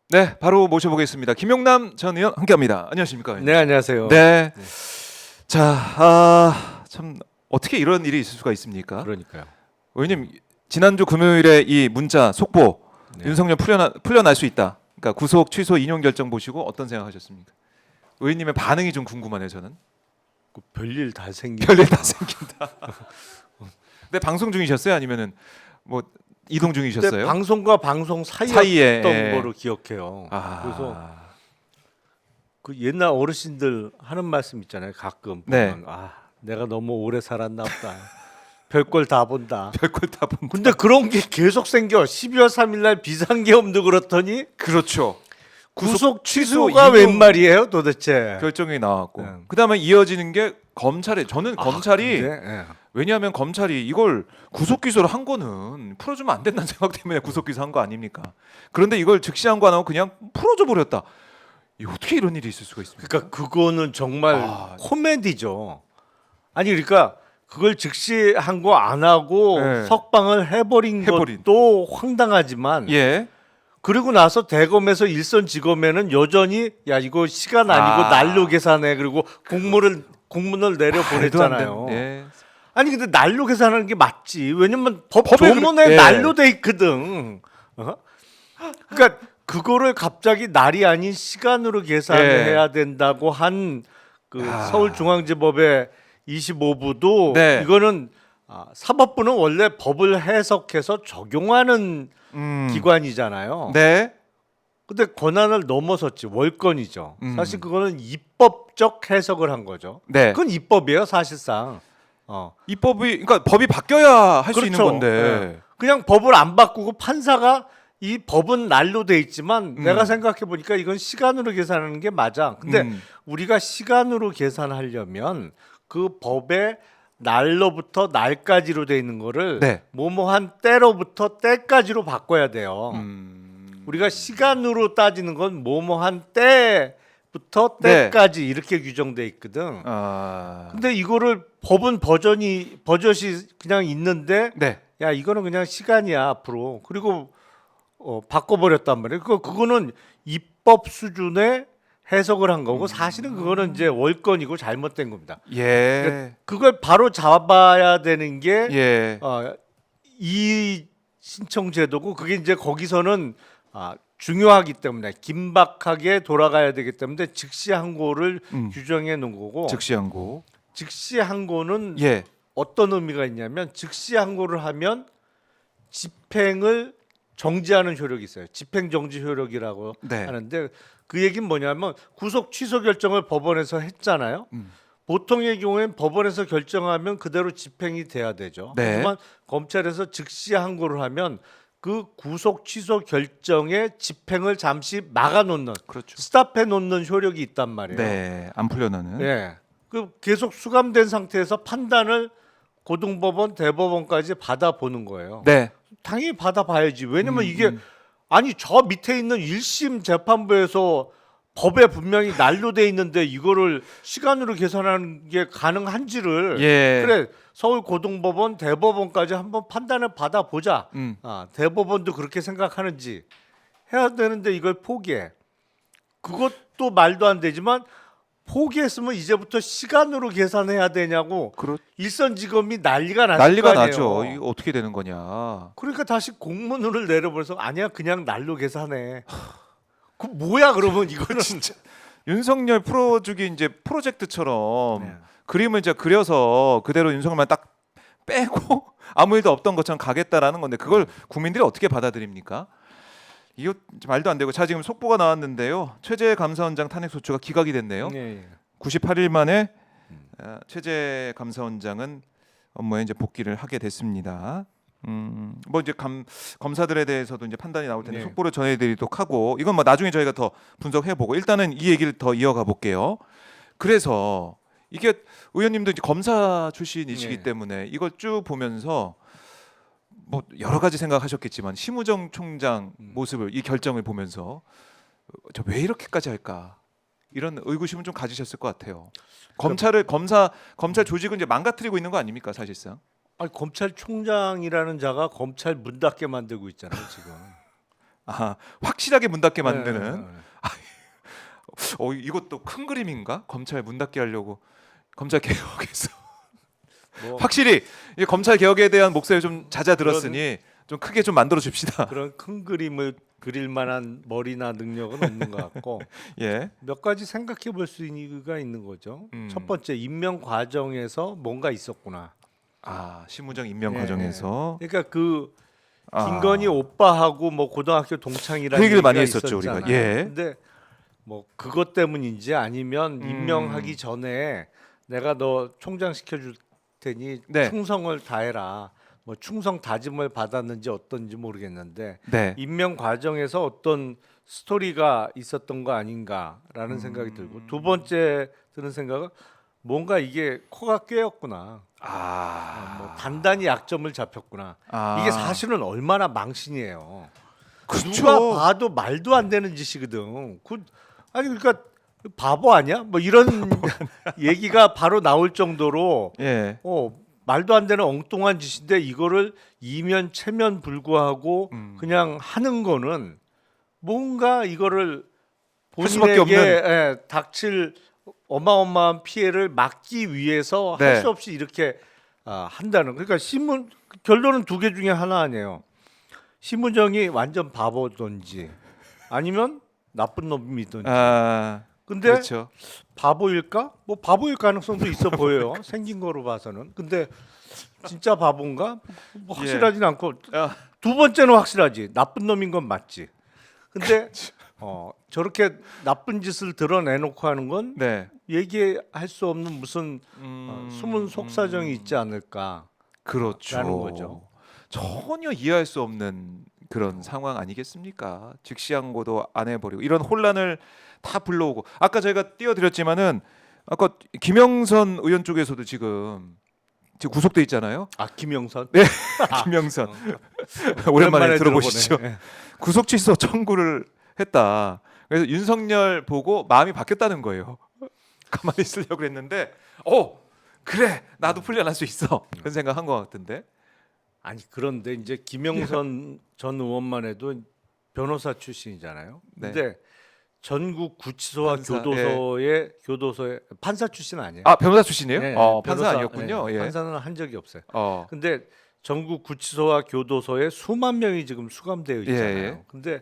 네, 바로 모셔보겠습니다. 김용남 전 의원 함께합니다. 안녕하십니까? 의원님? 네, 안녕하세요. 네. 네. 자, 참 어떻게 이런 일이 있을 수가 있습니까? 그러니까요. 의원님 지난주 금요일에 이 문자 속보 네. 윤석열 풀려날 수 있다. 그러니까 구속 취소 인용 결정 보시고 어떤 생각하셨습니까? 의원님의 반응이 좀 궁금하네요. 저는 그 별일 다 생긴. 별일 다 생긴다. 근데 방송 중이셨어요? 아니면은 뭐 이동 그때 중이셨어요? 방송과 방송 사이였던 사이에, 예. 거로 기억해요. 아, 그래서 그 옛날 어르신들 하는 말씀 있잖아요. 가끔 네. 보면 내가 너무 오래 살았나 보다. 별걸 다 본다. 별걸 다 본다. 근데 그런 게 계속 생겨. 12월 3일 날 비상계엄도 그렇더니 그렇죠. 구속 취소 취소가 인용 웬 말이에요, 도대체. 결정이 나왔고 네. 그다음에 이어지는 게 검찰에 저는 검찰이 네. 왜냐하면 검찰이 이걸 구속 기소를 한 거는 풀어주면 안 된다는 생각 때문에 구속 기소한 거 아닙니까? 그런데 이걸 즉시 한 거 안 하고 그냥 풀어줘 버렸다. 이 어떻게 이런 일이 있을 수가 있습니까? 그러니까 그거는 정말 아. 코미디죠. 아니 그러니까 그걸 즉시 한 거 안 하고 네. 석방을 해버린 것도 황당하지만 예. 그리고 나서 대검에서 일선지검에는 여전히 야 이거 시간 아니고 날로 계산해 그리고 공문을 내려 말도 안 보냈잖아요. 되는- 예. 아니 근데 날로 계산하는 게 맞지. 왜냐면 법 법에 조문에 예. 날로 돼 있거든. 그러니까 그거를 갑자기 날이 아닌 시간으로 계산을 예. 해야 된다고 한 그 아. 서울중앙지법의 25부도 네. 이거는 사법부는 원래 법을 해석해서 적용하는 기관이잖아요. 네. 근데 권한을 넘어섰지 월권이죠. 사실 그거는 입법적 해석을 한 거죠. 네. 그건 입법이에요 사실상. 이 법이 그러니까 법이 바뀌어야 할 수 있는 그렇죠. 건데. 예. 그냥 법을 안 바꾸고 판사가 이 법은 날로 돼 있지만 내가 생각해 보니까 이건 시간으로 계산하는 게 맞아. 근데 우리가 시간으로 계산하려면 그 법에 날로부터 날까지로 돼 있는 거를 네. 뭐뭐한 때로부터 때까지로 바꿔야 돼요. 우리가 시간으로 따지는 건 뭐뭐한 때부터 네. 때까지 이렇게 규정돼 있거든. 아. 근데 이거를 법은 버젓이 그냥 있는데 네. 야 이거는 그냥 시간이야 앞으로 그리고 바꿔버렸단 말이에요. 그거는 입법 수준의 해석을 한 거고 사실은 그거는 이제 월권이고 잘못된 겁니다. 예. 그걸 바로 잡아야 되는 게 예. 이 신청 제도고 그게 이제 거기서는 중요하기 때문에 긴박하게 돌아가야 되기 때문에 즉시 항고를 규정해 놓은 거고 즉시 항고. 즉시 항고는 예. 어떤 의미가 있냐면 즉시 항고를 하면 집행을 정지하는 효력이 있어요. 집행 정지 효력이라고 네. 하는데 그 얘기는 뭐냐면 구속 취소 결정을 법원에서 했잖아요. 보통의 경우엔 법원에서 결정하면 그대로 집행이 돼야 되죠. 네. 하지만 검찰에서 즉시 항고를 하면 그 구속 취소 결정의 집행을 잠시 막아놓는, 그렇죠. 스탑해 놓는 효력이 있단 말이에요. 네. 안 풀려나는. 예. 그 계속 수감된 상태에서 판단을 고등법원, 대법원까지 받아보는 거예요. 네. 당연히 받아봐야지. 왜냐면 이게 아니 저 밑에 있는 1심 재판부에서 법에 분명히 날로 돼 있는데 이거를 시간으로 계산하는 게 가능한지를 예. 그래 서울 고등법원, 대법원까지 한번 판단을 받아보자. 대법원도 그렇게 생각하는지 해야 되는데 이걸 포기해. 그것도 말도 안 되지만 포기했으면 이제부터 시간으로 계산해야 되냐고 일선지검이 난리가 났을 난리가 거 아니에요. 나죠. 이거 어떻게 되는 거냐. 그러니까 다시 공문을 내려버려서 아니야 그냥 날로 계산해. 그 뭐야 그러면 이거는 진짜. 윤석열 풀어주기 이제 프로젝트처럼 네. 그림을 이제 그려서 그대로 윤석열만 딱 빼고 아무 일도 없던 것처럼 가겠다라는 건데 그걸 국민들이 어떻게 받아들입니까? 이거 말도 안 되고 자 지금 속보가 나왔는데요. 최재 감사원장 탄핵 소추가 기각이 됐네요. 98일 만에 최재 감사원장은 업무에 이제 복귀를 하게 됐습니다. 뭐 이제 검사들에 대해서도 이제 판단이 나올 텐데 네. 속보를 전해드리도록 하고 이건 뭐 나중에 저희가 더 분석해보고 일단은 이 얘기를 더 이어가 볼게요. 그래서 이게 의원님도 이제 검사 출신이시기 네. 때문에 이걸 쭉 보면서 뭐 여러 가지 생각하셨겠지만 심우정 총장 모습을 이 결정을 보면서 저 왜 이렇게까지 할까 이런 의구심은 좀 가지셨을 것 같아요. 검찰 조직을 이제 망가뜨리고 있는 거 아닙니까 사실상? 아니 검찰총장이라는 자가 검찰 문 닫게 만들고 있잖아요 지금. 확실하게 문 닫게 만드는. 네. 이것도 큰 그림인가? 검찰 문 닫게 하려고 검찰 개혁에서 뭐 확실히 이 검찰 개혁에 대한 목소리 좀 잦아들었으니 좀 크게 좀 만들어 줍시다. 그런 큰 그림을 그릴 만한 머리나 능력은 없는 것 같고 예. 몇 가지 생각해 볼 수가 있는 거죠. 음. 첫 번째 임명 과정에서 뭔가 있었구나. 심우정 임명 예. 과정에서 그러니까 그 아. 김건희 오빠하고 뭐 고등학교 동창이라는 그 얘기를 많이 얘기가 했었죠, 우리가. 있었잖아요. 예. 근데 뭐 그것 때문인지 아니면 임명하기 전에 내가 너 총장 시켜줄 테니 네. 충성을 다해라. 뭐 충성 다짐을 받았는지 어떤지 모르겠는데 네. 임명 과정에서 어떤 스토리가 있었던 거 아닌가라는 생각이 들고 두 번째 드는 생각은 뭔가 이게 코가 꿰었구나. 뭐 단단히 약점을 잡혔구나. 이게 사실은 얼마나 망신이에요. 그렇죠. 누가 봐도 말도 안 되는 짓이거든. 아니 그러니까 바보 아니야? 뭐 이런 얘기가 바로 나올 정도로 예. 말도 안 되는 엉뚱한 짓인데 이거를 이면 체면 불구하고 그냥 하는 거는 뭔가 이거를 할 수밖에 본인에게 닥칠 어마어마한 피해를 막기 위해서 네. 할 수 없이 이렇게 한다는. 그러니까 결론은 두 개 중에 하나 아니에요. 심우정이 완전 바보든지 아니면 나쁜 놈이든지. 근데 그렇죠. 바보일까? 뭐 바보일 가능성도 있어 보여요. 생긴 거로 봐서는. 근데 진짜 바본가? 뭐 확실하진 않고 두 번째는 확실하지. 나쁜 놈인 건 맞지. 근데 저렇게 나쁜 짓을 드러내놓고 하는 건 네. 얘기할 수 없는 무슨 숨은 속사정이 있지 않을까? 그렇죠. 라는 거죠. 전혀 이해할 수 없는 그런 상황 아니겠습니까? 즉시항고도 안 해버리고 이런 혼란을 다 불러오고 아까 저희가 띄워드렸지만은 아까 김영선 의원 쪽에서도 지금 구속돼 있잖아요. 김영선? 네, 김영선 오랜만에 들어보시죠. 들어보네. 구속 취소 청구를 했다. 그래서 윤석열 보고 마음이 바뀌었다는 거예요. 가만히 있으려고 했는데, 그래 나도 풀려날 수 있어. 그런 생각한 것 같은데. 아니 그런데 이제 김영선 전 의원만 해도 변호사 출신이잖아요. 네. 근데 전국 구치소와 판사, 교도소에 판사 출신 아니에요? 변호사 출신이에요? 네, 판사 아니었군요. 예. 판사는 한 적이 없어요. 어. 근데 전국 구치소와 교도소에 수만 명이 지금 수감되어 있잖아요. 예. 근데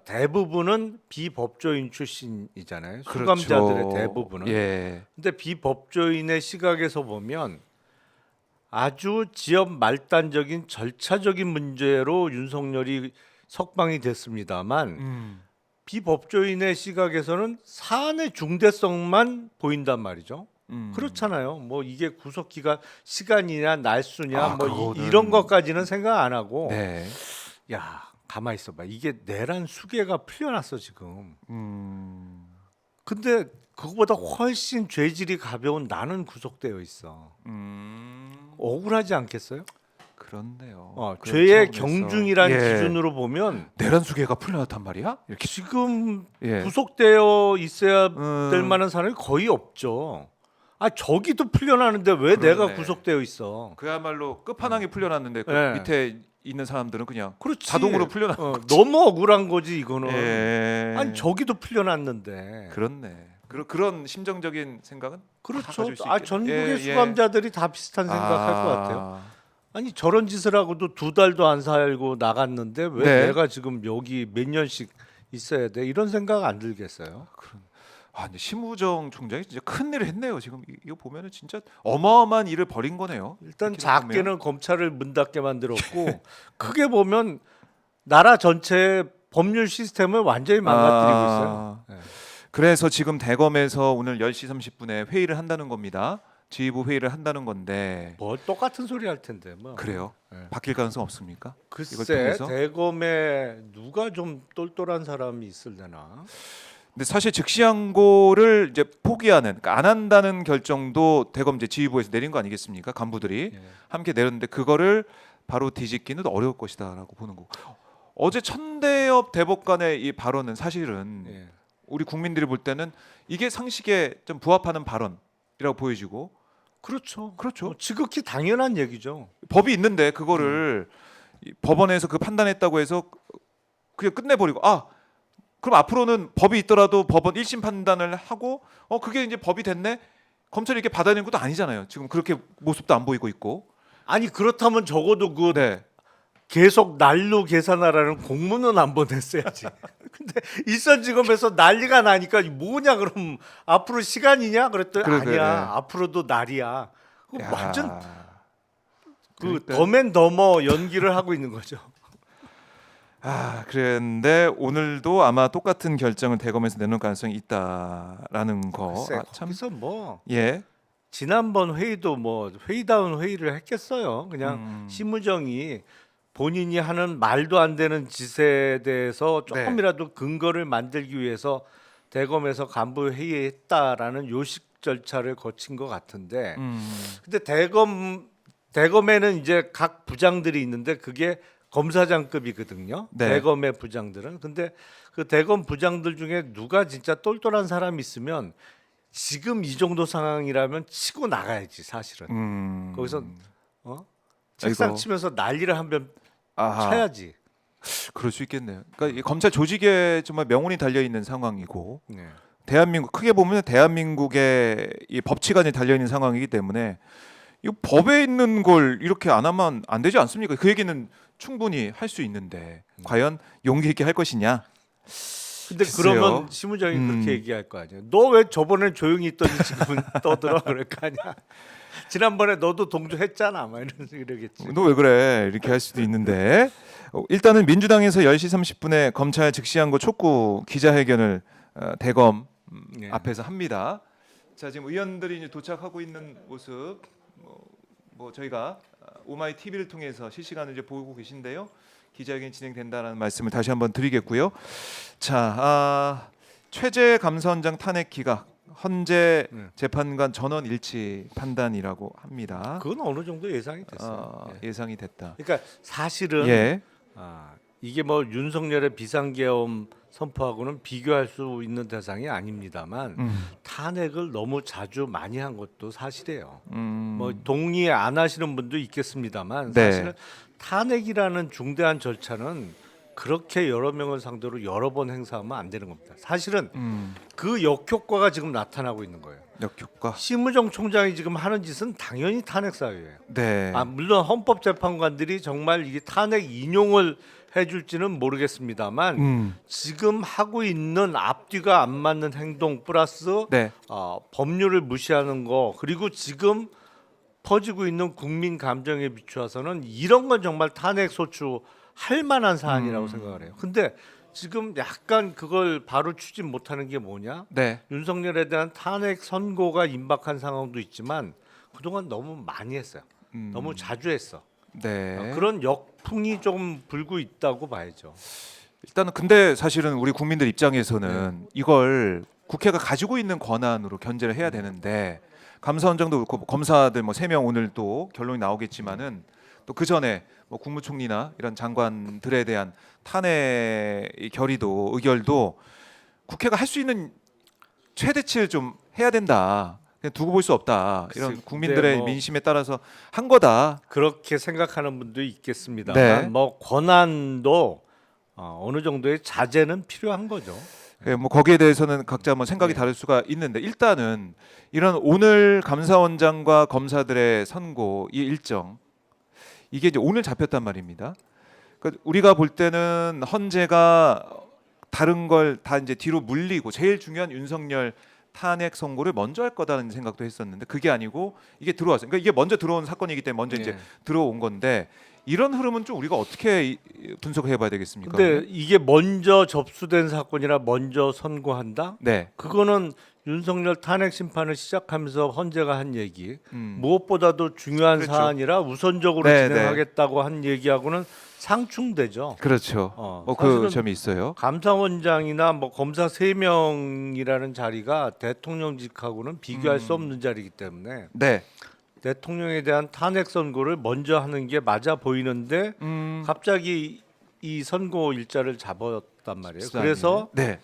대부분은 비법조인 출신이잖아요. 그렇죠. 수감자들의 대부분은. 예. 근데 비법조인의 시각에서 보면 아주 지역 말단적인 절차적인 문제로 윤석열이 석방이 됐습니다만 비법조인의 시각에서는 사안의 중대성만 보인단 말이죠. 그렇잖아요. 뭐 이게 구속 기간 시간이냐 날수냐 뭐 이런 것까지는 생각 안 하고 네. 야 가만 있어봐. 이게 내란 수개가 풀려났어 지금. 근데 그거보다 훨씬 죄질이 가벼운 나는 구속되어 있어. 억울하지 않겠어요? 그렇네요. 죄의 그런 차원에서. 경중이란 예. 기준으로 보면 내란 수계가 풀려났단 말이야? 이렇게. 지금 예. 구속되어 있어야 될 만한 사람이 거의 없죠. 저기도 풀려나는데 왜 그러네. 내가 구속되어 있어? 그야말로 끝판왕이 풀려났는데 그 예. 밑에 있는 사람들은 그냥 그렇지. 자동으로 풀려나. 너무 억울한 거지 이거는. 예. 아니 저기도 풀려났는데. 그렇네. 그런 심정적인 생각은 다 그렇죠. 가질 수 있겠- 전국의 예, 수감자들이 다 비슷한 생각할 것 같아요. 아니 저런 짓을 하고도 2달도 안 살고 나갔는데 왜 네. 내가 지금 여기 몇 년씩 있어야 돼? 이런 생각 안 들겠어요? 근데 심우정 총장이 진짜 큰 일을 했네요. 지금 이거 보면은 진짜 어마어마한 일을 벌인 거네요. 일단 이렇게 작게는 보면. 검찰을 문 닫게 만들었고 크게 보면 나라 전체의 법률 시스템을 완전히 망가뜨리고 있어요. 네. 그래서 지금 대검에서 오늘 10시 30분에 회의를 한다는 겁니다. 지휘부 회의를 한다는 건데 뭐 똑같은 소리 할 텐데 뭐. 그래요? 네. 바뀔 가능성 없습니까? 이걸 글쎄 통해서? 대검에 누가 좀 똘똘한 사람이 있을려나? 근데 사실 즉시항고를 이제 포기하는, 그러니까 안 한다는 결정도 대검 이제 지휘부에서 내린 거 아니겠습니까? 간부들이 예. 함께 내렸는데 그거를 바로 뒤집기는 어려울 것이다라고 보는 거고. 어제 천대엽 대법관의 이 발언은 사실은 예. 우리 국민들이 볼 때는 이게 상식에 좀 부합하는 발언이라고 보여지고. 그렇죠. 그렇죠. 지극히 당연한 얘기죠. 법이 있는데 그거를 이 법원에서 그 판단했다고 해서 그냥 끝내버리고 그럼 앞으로는 법이 있더라도 법원 1심 판단을 하고 그게 이제 법이 됐네. 검찰이 이렇게 받아내는 것도 아니잖아요. 지금 그렇게 모습도 안 보이고 있고. 아니 그렇다면 적어도 그 네. 계속 날로 계산하라는 공문은 안 보냈어야지. 근데 일선지검에서 난리가 나니까 뭐냐 그럼 앞으로 시간이냐 그랬더니 그래, 아니야. 그래. 앞으로도 날이야. 그거 완전 그 그러니까. 더맨더머 연기를 하고 있는 거죠. 그랬는데 오늘도 아마 똑같은 결정을 대검에서 내놓을 가능성이 있다라는 거. 글쎄, 참. 거기서 뭐 예. 지난번 회의도 뭐 회의다운 회의를 했겠어요. 그냥 심우정이 본인이 하는 말도 안 되는 짓에 대해서 조금이라도 근거를 만들기 위해서 대검에서 간부 회의했다라는 요식 절차를 거친 것 같은데, 근데 대검에는 이제 각 부장들이 있는데 그게 검사장급이거든요. 네. 대검의 부장들은. 근데 그 대검 부장들 중에 누가 진짜 똘똘한 사람이 있으면 지금 이 정도 상황이라면 치고 나가야지 사실은. 거기서 책상 아이고. 치면서 난리를 한번 아하. 쳐야지. 그럴 수 있겠네요. 그러니까 이 검찰 조직에 정말 명운이 달려 있는 상황이고 네. 대한민국 크게 보면 대한민국의 이 법치관이 달려 있는 상황이기 때문에 이 법에 있는 걸 이렇게 안 하면 안 되지 않습니까? 그 얘기는 충분히 할 수 있는데 과연 용기 있게 할 것이냐? 근데 글쎄요. 그러면 심우정이 그렇게 얘기할 거 아니야. 너 왜 저번에 조용히 있더니 지금은 떠들어 그럴 거 아니야. 지난번에 너도 동조했잖아. 막 이러겠지. 너 왜 그래? 이렇게 할 수도 있는데 일단은 민주당에서 10시 30분에 검찰 즉시항고 촉구 기자회견을 대검 네. 앞에서 합니다. 자, 지금 의원들이 이제 도착하고 있는 모습 뭐 저희가 오마이 TV를 통해서 실시간으로 이제 보고 계신데요. 기자회견이 진행된다라는 말씀을 다시 한번 드리겠고요. 자, 최재 감사원장 탄핵 기각 헌재 재판관 전원 일치 판단이라고 합니다. 그건 어느 정도 예상이 됐어요. 예상이 됐다. 그러니까 사실은 예. 이게 뭐 윤석열의 비상계엄 선포하고는 비교할 수 있는 대상이 아닙니다만 탄핵을 너무 자주 많이 한 것도 사실이에요. 뭐 동의 안 하시는 분도 있겠습니다만 네. 사실은 탄핵이라는 중대한 절차는 그렇게 여러 명을 상대로 여러 번 행사하면 안 되는 겁니다. 사실은 그 역효과가 지금 나타나고 있는 거예요. 역효과. 심우정 총장이 지금 하는 짓은 당연히 탄핵 사유예요. 네. 물론 헌법재판관들이 정말 이게 탄핵 인용을 해줄지는 모르겠습니다만 지금 하고 있는 앞뒤가 안 맞는 행동 플러스 네. 법률을 무시하는 거 그리고 지금 퍼지고 있는 국민 감정에 비추어서는 이런 건 정말 탄핵 소추할 만한 사안이라고 생각을 해요. 근데 지금 약간 그걸 바로 추진 못하는 게 뭐냐? 네. 윤석열에 대한 탄핵 선고가 임박한 상황도 있지만 그동안 너무 많이 했어요. 너무 자주 했어. 네. 그런 역풍이 좀 불고 있다고 봐야죠. 일단은 근데 사실은 우리 국민들 입장에서는 이걸 국회가 가지고 있는 권한으로 견제를 해야 되는데 감사원장도 그렇고 검사들 뭐 3명 오늘 또 결론이 나오겠지만은 또 그 전에 뭐 국무총리나 이런 장관들에 대한 탄핵 결의도 의결도 국회가 할 수 있는 최대치를 좀 해야 된다. 그냥 두고 볼 수 없다. 이런 글쎄, 국민들의 뭐 민심에 따라서 한 거다. 그렇게 생각하는 분도 있겠습니다만 네. 뭐 권한도 어느 정도의 자제는 필요한 거죠. 예, 뭐 거기에 대해서는 각자 뭐 생각이 다를 수가 있는데 일단은 이런 오늘 감사원장과 검사들의 선고 이 일정 이게 이제 오늘 잡혔단 말입니다. 그러니까 우리가 볼 때는 헌재가 다른 걸 다 이제 뒤로 물리고 제일 중요한 윤석열 탄핵 선고를 먼저 할 거다라는 생각도 했었는데 그게 아니고 이게 들어왔어요. 그러니까 이게 먼저 들어온 사건이기 때문에 먼저 이제 들어온 건데 이런 흐름은 좀 우리가 어떻게 분석해봐야 되겠습니까? 근데 이게 먼저 접수된 사건이라 먼저 선고한다? 네. 그거는 윤석열 탄핵 심판을 시작하면서 헌재가 한 얘기 무엇보다도 중요한 그렇죠. 사안이라 우선적으로 네, 진행하겠다고 한 얘기하고는 상충되죠. 그렇죠. 그 사실은 점이 있어요. 감사원장이나 뭐 검사 3명이라는 자리가 대통령직하고는 비교할 수 없는 자리이기 때문에 네. 대통령에 대한 탄핵 선고를 먼저 하는 게 맞아 보이는데 갑자기 이 선고 일자를 잡았단 말이에요. 그래서 네.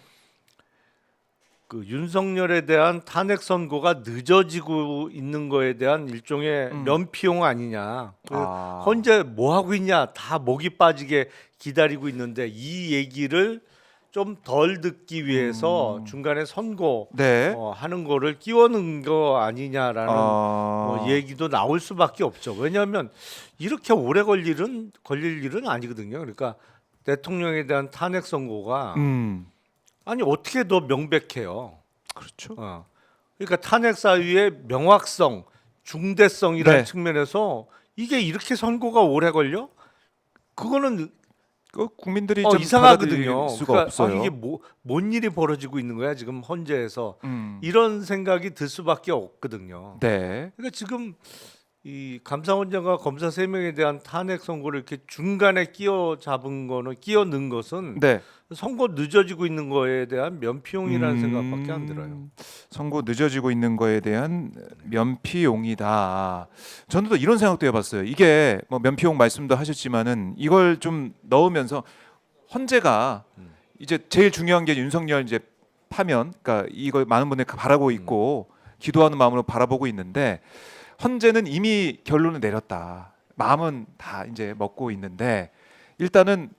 그 윤석열에 대한 탄핵 선고가 늦어지고 있는 거에 대한 일종의 면피용 아니냐. 아. 현재 뭐 하고 있냐? 다 목이 빠지게 기다리고 있는데 이 얘기를 좀 덜 듣기 위해서 중간에 선고 네. 하는 거를 끼워넣은 거 아니냐라는 뭐 아. 얘기도 나올 수밖에 없죠. 왜냐하면 이렇게 오래 걸릴 일은 아니거든요. 그러니까 대통령에 대한 탄핵 선고가 아니 어떻게 더 명백해요. 그렇죠. 그러니까 탄핵 사유의 명확성, 중대성이라는 네. 측면에서 이게 이렇게 선고가 오래 걸려? 그거는 국민들이 좀 이상하거든요. 받아들일 수가 그러니까 없어요. 이게 뭔 일이 벌어지고 있는 거야 지금 헌재에서 음. 이런 생각이 들 수밖에 없거든요. 네. 그러니까 지금 이 감사원장과 검사 3명에 대한 탄핵 선고를 이렇게 중간에 끼워 넣은 것은 네. 선고 늦어지고 있는 거에 대한 면피용이라는 생각밖에 안 들어요. 선고 늦어지고 있는 거에 대한 면피용이다. 저는 또 이런 생각도 해봤어요. 이게 뭐 면피용 말씀도 하셨지만은 이걸 좀 넣으면서 헌재가 이제 제일 중요한 게 윤석열 이제 파면, 그러니까 이걸 많은 분들이 바라고 있고 기도하는 마음으로 바라보고 있는데 헌재는 이미 결론을 내렸다. 마음은 다 이제 먹고 있는데 일단은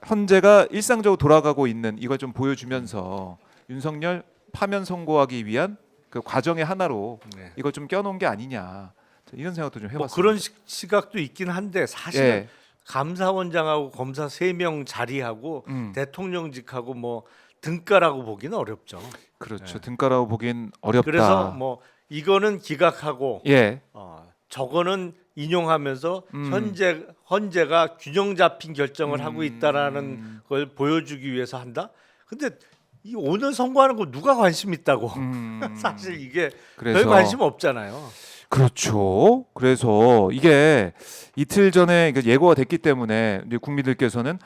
헌재가 일상적으로 돌아가고 있는 이걸 좀 보여주면서 윤석열 파면 선고하기 위한 그 과정의 하나로 네. 이걸 좀 껴놓은 게 아니냐 이런 생각도 좀 해봤어요. 뭐 그런 시각도 있긴 한데 사실 은 예. 감사원장하고 검사 3명 자리하고 음. 대통령직하고 뭐 등가라고 보기는 어렵죠. 그렇죠. 등가라고 보기엔 어렵다. 그래서 뭐 이거는 기각하고 예. 저거는 인용하면서 헌재가 균형 잡힌 결정을 하고 있다라는 걸 보여주기 위해서 한다. 근데 이 오늘 선고하는 거 누가 관심 있다고? 사실 이게 별 그래서 관심 없잖아요. 그렇죠. 그래서 이게 이틀 전에 예고가 됐기 때문에 이제 국민들께서는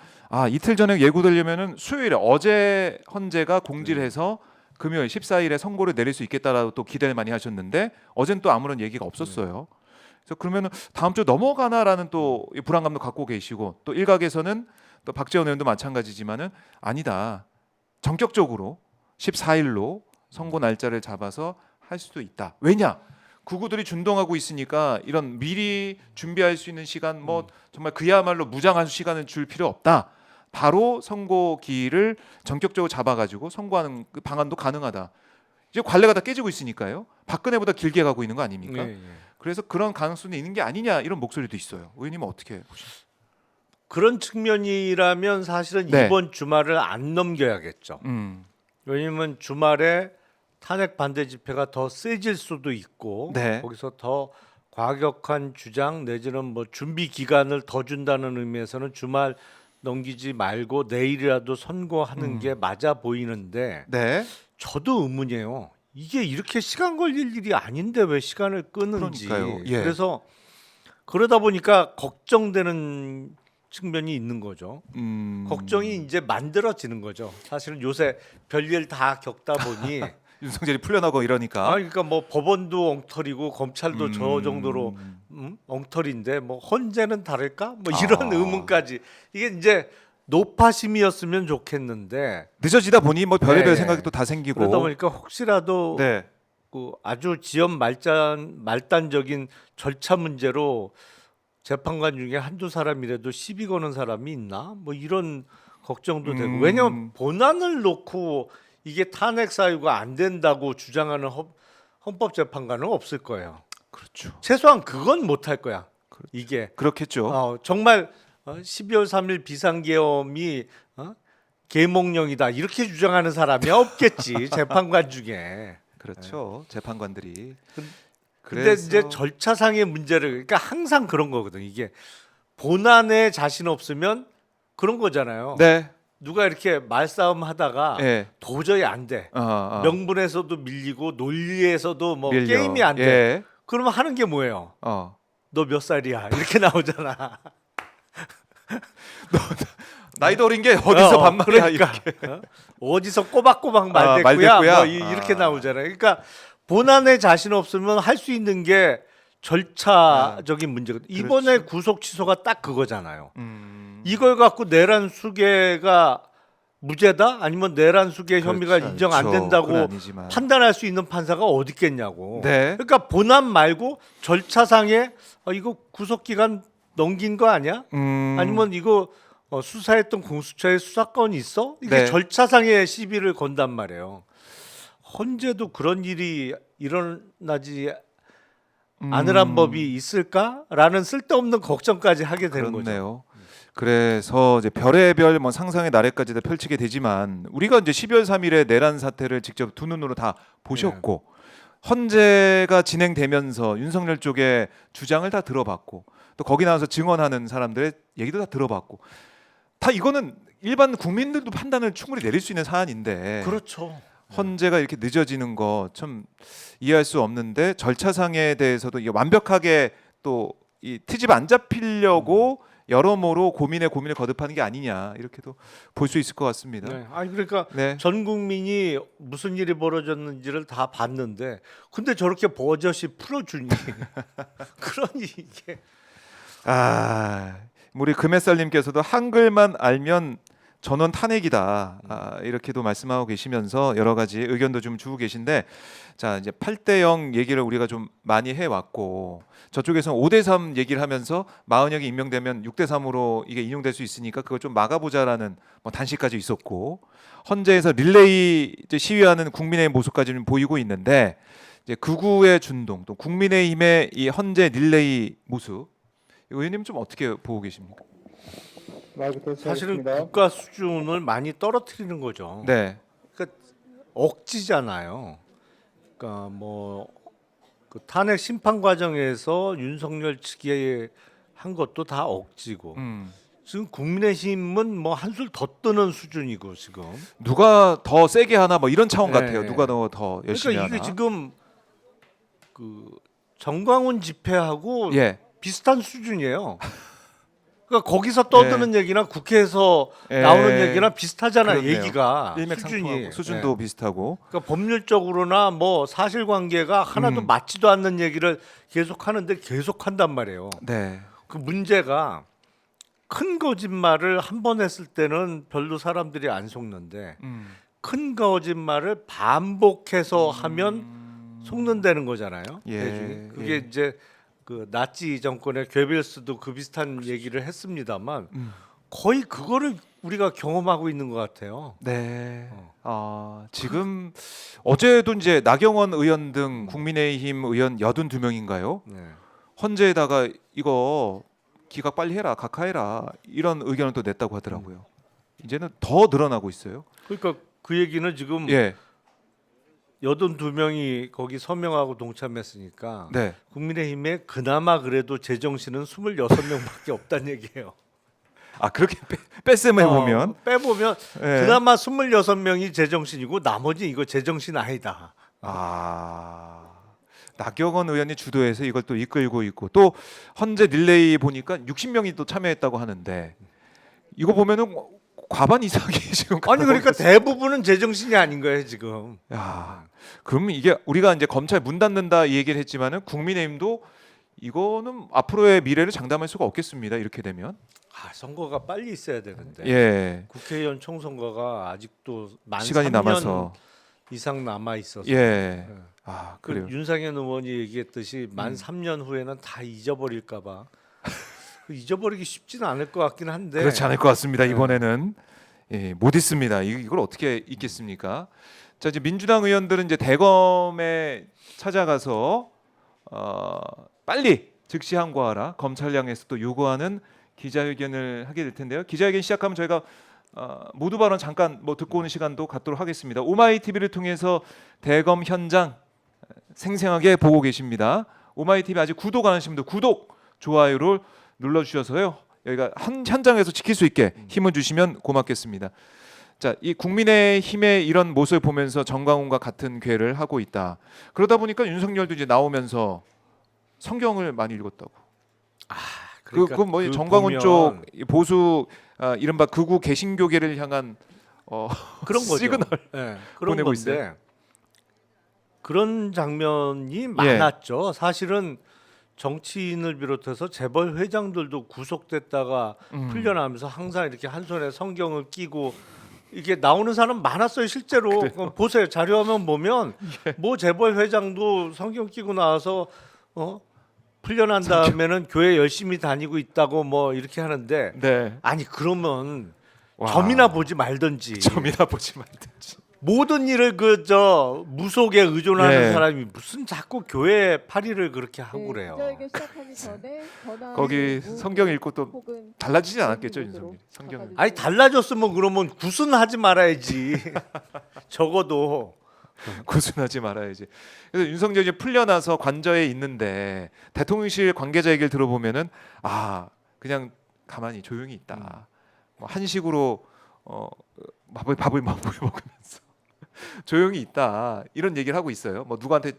이틀 전에 예고되려면은 수요일에 어제 헌재가 공지를 해서 금요일 14일에 선고를 내릴 수 있겠다라고 또 기대를 많이 하셨는데 어제는 또 아무런 얘기가 없었어요. 그래서 그러면은 다음 주 넘어가나라는 또 불안감도 갖고 계시고 또 일각에서는 또 박지원 의원도 마찬가지지만은 아니다. 전격적으로 14일로 선고 날짜를 잡아서 할 수도 있다. 왜냐? 구구들이 준동하고 있으니까 이런 미리 준비할 수 있는 시간 뭐 정말 그야말로 무장한 시간을 줄 필요 없다. 바로 선고기를 전격적으로 잡아가지고 선고하는 그 방안도 가능하다. 이제 관례가 다 깨지고 있으니까요. 박근혜보다 길게 가고 있는 거 아닙니까? 예. 그래서 그런 가능성이 있는 게 아니냐 이런 목소리도 있어요. 의원님은 어떻게 보십니까? 그런 측면이라면 사실은 네. 이번 주말을 안 넘겨야겠죠. 왜냐하면 주말에 탄핵 반대 집회가 더 세질 수도 있고 네. 거기서 더 과격한 주장 내지는 뭐 준비 기간을 더 준다는 의미에서는 주말 넘기지 말고 내일이라도 선고하는 게 맞아 보이는데 네. 저도 의문이에요. 이게 이렇게 시간 걸릴 일이 아닌데 왜 시간을 끄는지. 그러니까요. 예. 그래서 그러다 보니까 걱정되는 측면이 있는 거죠. 걱정이 이제 만들어지는 거죠. 사실은 요새 별일 다 겪다 보니 윤석열이 풀려나고 이러니까. 그러니까 뭐 법원도 엉터리고 검찰도 저 정도로 엉터리인데 뭐 헌재는 다를까? 뭐 이런 의문까지 이게 이제 노파심이었으면 좋겠는데 늦어지다 보니 뭐 별의별 네. 생각이 또 다 생기고. 그러다 보니까 혹시라도 네. 그 아주 지연 말단적인 절차 문제로 재판관 중에 한두 사람이라도 시비 거는 사람이 있나? 뭐 이런 걱정도 되고 왜냐면 본안을 놓고 이게 탄핵 사유가 안 된다고 주장하는 헌법재판관은 없을 거예요. 그렇죠. 최소한 그건 못 할 거야. 이게 그렇겠죠. 정말 12월 3일 비상계엄이 계몽령이다 이렇게 주장하는 사람이 없겠지 재판관 중에. 그렇죠. 재판관들이. 근데 이제 절차상의 문제를 그러니까 항상 그런 거거든. 이게 본안에 자신 없으면 그런 거잖아요. 네. 누가 이렇게 말싸움 하다가 예. 도저히 안 돼. 명분에서도 밀리고 논리에서도 뭐 밀려. 게임이 안 돼. 예. 그러면 하는 게 뭐예요? 너 몇 살이야? 이렇게 나오잖아. 나이도 어린 게 어디서 반말이야 그러니까. 이렇게. 어디서 꼬박꼬박 말대꾸야? 말대꾸야? 뭐 이렇게 나오잖아요. 그러니까 본안에 자신 없으면 할 수 있는 게 절차적인 문제거든. 이번에 구속 취소가 딱 그거잖아요. 이걸 갖고 내란 수계가 무죄다 아니면 내란 수괴 혐의가 그렇죠. 인정 안 된다고 그건 아니지만. 판단할 수 있는 판사가 어디 있겠냐고. 네. 그러니까 본안 말고 절차상에 이거 구속 기간 넘긴 거 아니야? 아니면 이거 수사했던 공수처에 수사권이 있어? 이게 네. 절차상의 시비를 건단 말이에요. 헌재도 그런 일이 일어나지 않으란 법이 있을까라는 쓸데없는 걱정까지 하게 되는 거죠. 그렇네요. 그래서 이제 별의별 뭐 상상의 나래까지 다 펼치게 되지만 우리가 이제 12월 3일에 내란 사태를 직접 두 눈으로 다 보셨고 헌재가 진행되면서 윤석열 쪽의 주장을 다 들어봤고 또 거기 나와서 증언하는 사람들의 얘기도 다 들어봤고 다 이거는 일반 국민들도 판단을 충분히 내릴 수 있는 사안인데 그렇죠. 헌재가 이렇게 늦어지는 거 참 이해할 수 없는데 절차상에 대해서도 이게 완벽하게 또 이 트집 안 잡히려고 여러모로 고민에 고민을 거듭하는 게 아니냐 이렇게도 볼 수 있을 것 같습니다. 네. 아니 그러니까 네. 전 국민이 무슨 일이 벌어졌는지를 다 봤는데 근데 저렇게 버젓이 풀어주니 그러니 이게 우리 금햇살님께서도 한글만 알면 전원 탄핵이다 이렇게도 말씀하고 계시면서 여러 가지 의견도 좀 주고 계신데 자 이제 8대0 얘기를 우리가 좀 많이 해왔고 저쪽에서는 5대3 얘기를 하면서 마흔혁이 임명되면 6대3으로 이게 인용될 수 있으니까 그걸 좀 막아보자라는 뭐 단식까지 있었고 헌재에서 릴레이 이제 시위하는 국민의 모습까지 좀 보이고 있는데 이제 극우의 준동 또 국민의힘의 이 헌재 릴레이 모습 의원님 좀 어떻게 보고 계십니까? 사실은 국가 수준을 많이 떨어뜨리는 거죠. 네. 그러니까 억지잖아요. 그러니까 뭐 그 탄핵 심판 과정에서 윤석열 측이 한 것도 다 억지고 지금 국민의힘은 뭐 한술 더 뜨는 수준이고 지금. 누가 더 세게 하나 뭐 이런 차원 네. 같아요. 누가 더 열심히 그러니까 이게 하나. 지금 그 정광훈 집회하고 예. 비슷한 수준이에요. 그러니까 거기서 떠드는 얘기나 국회에서 예. 나오는 얘기랑 비슷하잖아요. 그렇네요. 얘기가 일맥상통하고 수준도 비슷하고. 그러니까 법률적으로나 뭐 사실관계가 하나도 맞지도 않는 얘기를 계속 하는데 계속 한단 말이에요. 네. 그 문제가 큰 거짓말을 한 번 했을 때는 별로 사람들이 안 속는데 큰 거짓말을 반복해서 하면 속는다는 거잖아요. 예. 대중이. 그게 예. 이제 그 나치 정권의 괴벨스도 그 비슷한 얘기를 했습니다만 거의 그거를 우리가 경험하고 있는 것 같아요. 네. 지금 어제도 이제 나경원 의원 등 국민의힘 의원 82명인가요? 네. 헌재에다가 이거 기각 빨리 해라, 각하해라 이런 의견을 또 냈다고 하더라고요. 이제는 더 늘어나고 있어요. 그러니까 그 얘기는 지금 예. 82명이 거기 서명하고 동참했으니까 네. 국민의힘에 그나마 그래도 제정신은 26명밖에 없다는 얘기예요. 그렇게 뺐음을 보면 빼보면 예. 그나마 26명이 제정신이고 나머지 이거 제정신 아니다. 나경원 의원이 주도해서 이걸 또 이끌고 있고 또 헌재 릴레이 보니까 60명이 또 참여했다고 하는데 이거 보면은 과반 이상이 지금 아니 그러니까 대부분은 제정신이 아닌 거예요 지금. 그럼 이게 우리가 이제 검찰 문 닫는다 이 얘기를 했지만은 국민의힘도 이거는 앞으로의 미래를 장담할 수가 없겠습니다. 이렇게 되면 선거가 빨리 있어야 되는데 예. 국회의원 총선거가 아직도 만 시간이 3년 남아서 이상 남아 있어서 예. 그 그래요. 윤상현 의원이 얘기했듯이 만 3년 후에는 다 잊어버릴까봐 잊어버리기 쉽지는 않을 것 같긴 한데 그렇지 않을 것 같습니다. 이번에는 못 잊습니다. 이걸 어떻게 잊겠습니까? 자 이제 민주당 의원들은 이제 대검에 찾아가서 빨리 즉시 항고하라 검찰 향해서 또 요구하는 기자회견을 하게 될 텐데요. 기자회견 시작하면 저희가 모두 발언 잠깐 뭐 듣고 오는 시간도 갖도록 하겠습니다. 오마이 TV를 통해서 대검 현장 생생하게 보고 계십니다. 오마이 TV 아직 구독 안 하신 분들 구독, 좋아요를 눌러주셔서요. 여기가 현장에서 지킬 수 있게 힘을 주시면 고맙겠습니다. 자, 이 국민의힘의 이런 모습을 보면서 정광훈과 같은 괴를 하고 있다. 그러다 보니까 윤석열도 이제 나오면서 성경을 많이 읽었다고. 그러니까 그건 뭐 그 정광훈 보면 쪽 보수 이른바 극우 개신교계를 향한 그런 거죠. 시그널 네, 그런 보내고 건데 있어요. 그런 장면이 많았죠. 사실은 정치인을 비롯해서 재벌 회장들도 구속됐다가 풀려나면서 항상 이렇게 한 손에 성경을 끼고 이게 나오는 사람 많았어요 실제로. 보세요 자료화면 보면 뭐 재벌 회장도 성경 끼고 나와서 풀려난 다음에는 교회 열심히 다니고 있다고 뭐 이렇게 하는데 네. 아니 그러면 와. 점이나 보지 말든지 점이나 보지 말든지. 모든 일을 그 저 무속에 의존하는 네. 사람이 무슨 자꾸 교회 파리를 그렇게 하고 그래요. 기자회견 시작하기 전에 전화 거기 후 성경 읽고 또 혹은 달라지지 않았겠죠, 곳으로 윤석열이. 성경. 가가지고 아니 달라졌으면 그러면 구순하지 말아야지. 적어도 구순하지 말아야지. 그래서 윤석열이 풀려나서 관저에 있는데 대통령실 관계자 얘기를 들어보면은 아 그냥 가만히 조용히 있다. 뭐 한식으로 밥을 먹으면서 조용히 있다 이런 얘기를 하고 있어요. 뭐 누구한테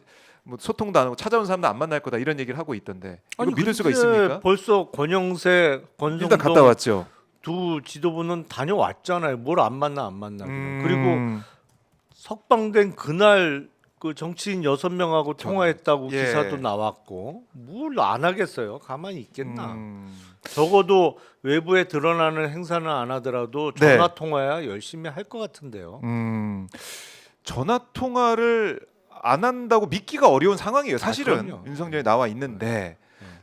뭐 소통도 안 하고 찾아온 사람도 안 만날 거다 이런 얘기를 하고 있던데 이거 믿을 수가 근데 있습니까? 벌써 권영세, 권성동 일단 갔다 왔죠. 두 지도부는 다녀왔잖아요. 뭘 안 만나. 그리고 음, 석방된 그날 그 정치인 6명하고 통화했다고 예. 기사도 나왔고 뭘 안 하겠어요. 가만히 있겠나. 음. 적어도 외부에 드러나는 행사는 안 하더라도 네. 전화 통화야 열심히 할 것 같은데요. 전화 통화를 안 한다고 믿기가 어려운 상황이에요. 사실은 그럼요. 윤석열이 나와 있는데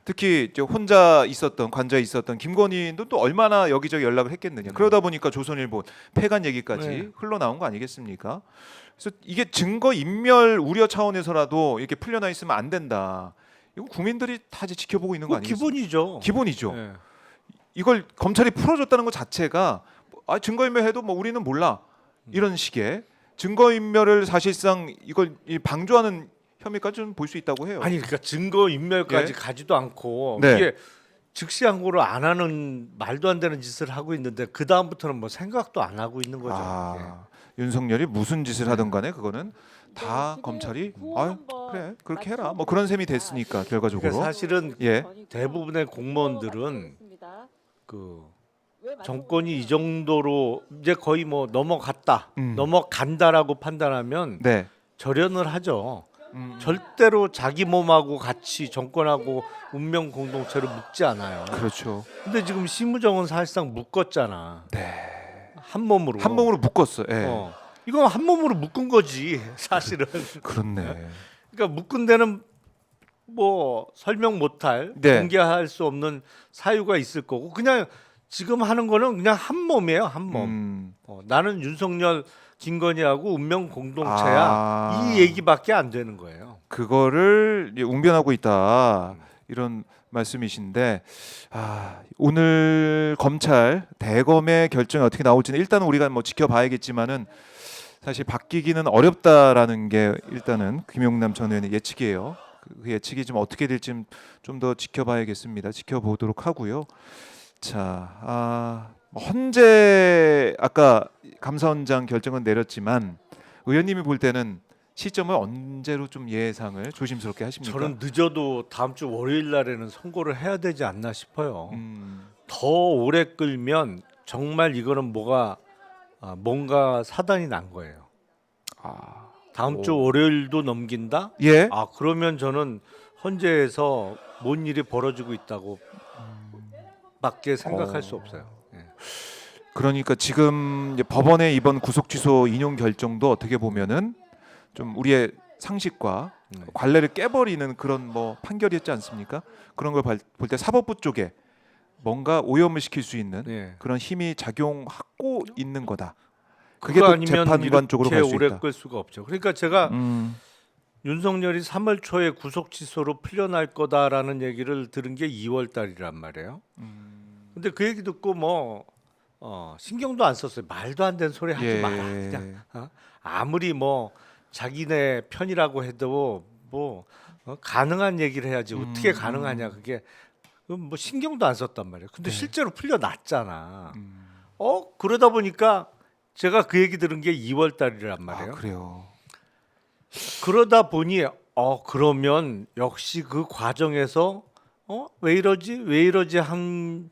특히 이제 혼자 있었던 관저에 있었던 김건희도 또 얼마나 여기저기 연락을 했겠느냐. 그러다 보니까 조선일보 폐간 얘기까지 네. 흘러나온 거 아니겠습니까? 그래서 이게 증거 인멸 우려 차원에서라도 이렇게 풀려나 있으면 안 된다. 이거 국민들이 다 이제 지켜보고 있는 거 그 아니겠습니까? 기본이죠. 기본이죠. 네. 이걸 검찰이 풀어줬다는 것 자체가 증거인멸해도 뭐 우리는 몰라 이런 식의 증거인멸을 사실상 이걸 방조하는 혐의까지 좀 볼 수 있다고 해요. 아니 그러니까 증거 인멸까지 예? 가지도 않고 네. 이게 즉시 항고를 안 하는 말도 안 되는 짓을 하고 있는데 그 다음부터는 뭐 생각도 안 하고 있는 거죠. 윤석열이 무슨 짓을 하든 간에 그거는 다 네, 검찰이 구호 아유 한번 그래 그렇게 해라 맞춰보겠습니다. 뭐 그런 셈이 됐으니까 결과적으로 그러니까 사실은 예 대부분의 공무원들은 맞춰보겠습니다. 그 왜 정권이 이 맞춰보겠어요? 정도로 이제 거의 뭐 넘어갔다, 넘어간다라고 판단하면 네. 절연을 하죠. 절대로 자기 몸하고 같이 정권하고 운명 공동체로 묶지 않아요. 그렇죠. 근데 지금 심우정은 사실상 묶었잖아. 네. 한 몸으로. 한 몸으로 묶었어. 예. 이건 한 몸으로 묶은 거지 사실은. 그렇네. 그러니까 묶은 데는 뭐 설명 못할 네. 공개할 수 없는 사유가 있을 거고 그냥 지금 하는 거는 그냥 한 몸이에요 한 몸. 나는 윤석열 김건희하고 운명 공동체야 아. 이 얘기밖에 안 되는 거예요. 그거를 이제 웅변하고 있다 이런 말씀이신데 오늘 검찰 대검의 결정이 어떻게 나올지는 일단은 우리가 뭐 지켜봐야겠지만은 사실 바뀌기는 어렵다라는 게 일단은 김용남 전 의원의 예측이에요. 그 예측이 좀 어떻게 될지 좀 더 지켜봐야겠습니다. 지켜보도록 하고요. 자, 헌재 아까 감사원장 결정은 내렸지만 의원님이 볼 때는 시점을 언제로 좀 예상을 조심스럽게 하십니까? 저는 늦어도 다음 주 월요일 날에는 선고를 해야 되지 않나 싶어요. 더 오래 끌면 정말 이거는 뭔가 사단이 난 거예요. 다음 주 월요일도 넘긴다? 예. 그러면 저는 헌재에서 뭔 일이 벌어지고 있다고 밖에 생각할 수 없어요. 예. 그러니까 지금 이제 법원의 이번 구속 취소 인용 결정도 어떻게 보면은 좀 우리의 상식과 관례를 깨버리는 그런 뭐 판결이었지 않습니까? 그런 걸 볼 때 사법부 쪽에 뭔가 오염을 시킬 수 있는 예. 그런 힘이 작용하고 있는 거다. 그게 그거 또 아니면 재판관 쪽으로 이렇게 갈 수 오래 있다. 끌 수가 없죠. 그러니까 제가 윤석열이 3월 초에 구속 취소로 풀려날 거다라는 얘기를 들은 게 2월 달이란 말이에요. 근데 그 얘기 듣고 뭐 신경도 안 썼어요. 말도 안 되는 소리 하지 예. 마라. 그냥 아무리 뭐 자기네 편이라고 해도 뭐 가능한 얘기를 해야지 어떻게 가능하냐 그게 뭐 신경도 안 썼단 말이에요. 근데 실제로 풀려났잖아. 그러다 보니까 제가 그 얘기 들은 게 2월 달이란 말이에요. 그래요. 그러다 보니 그러면 역시 그 과정에서 왜 이러지 한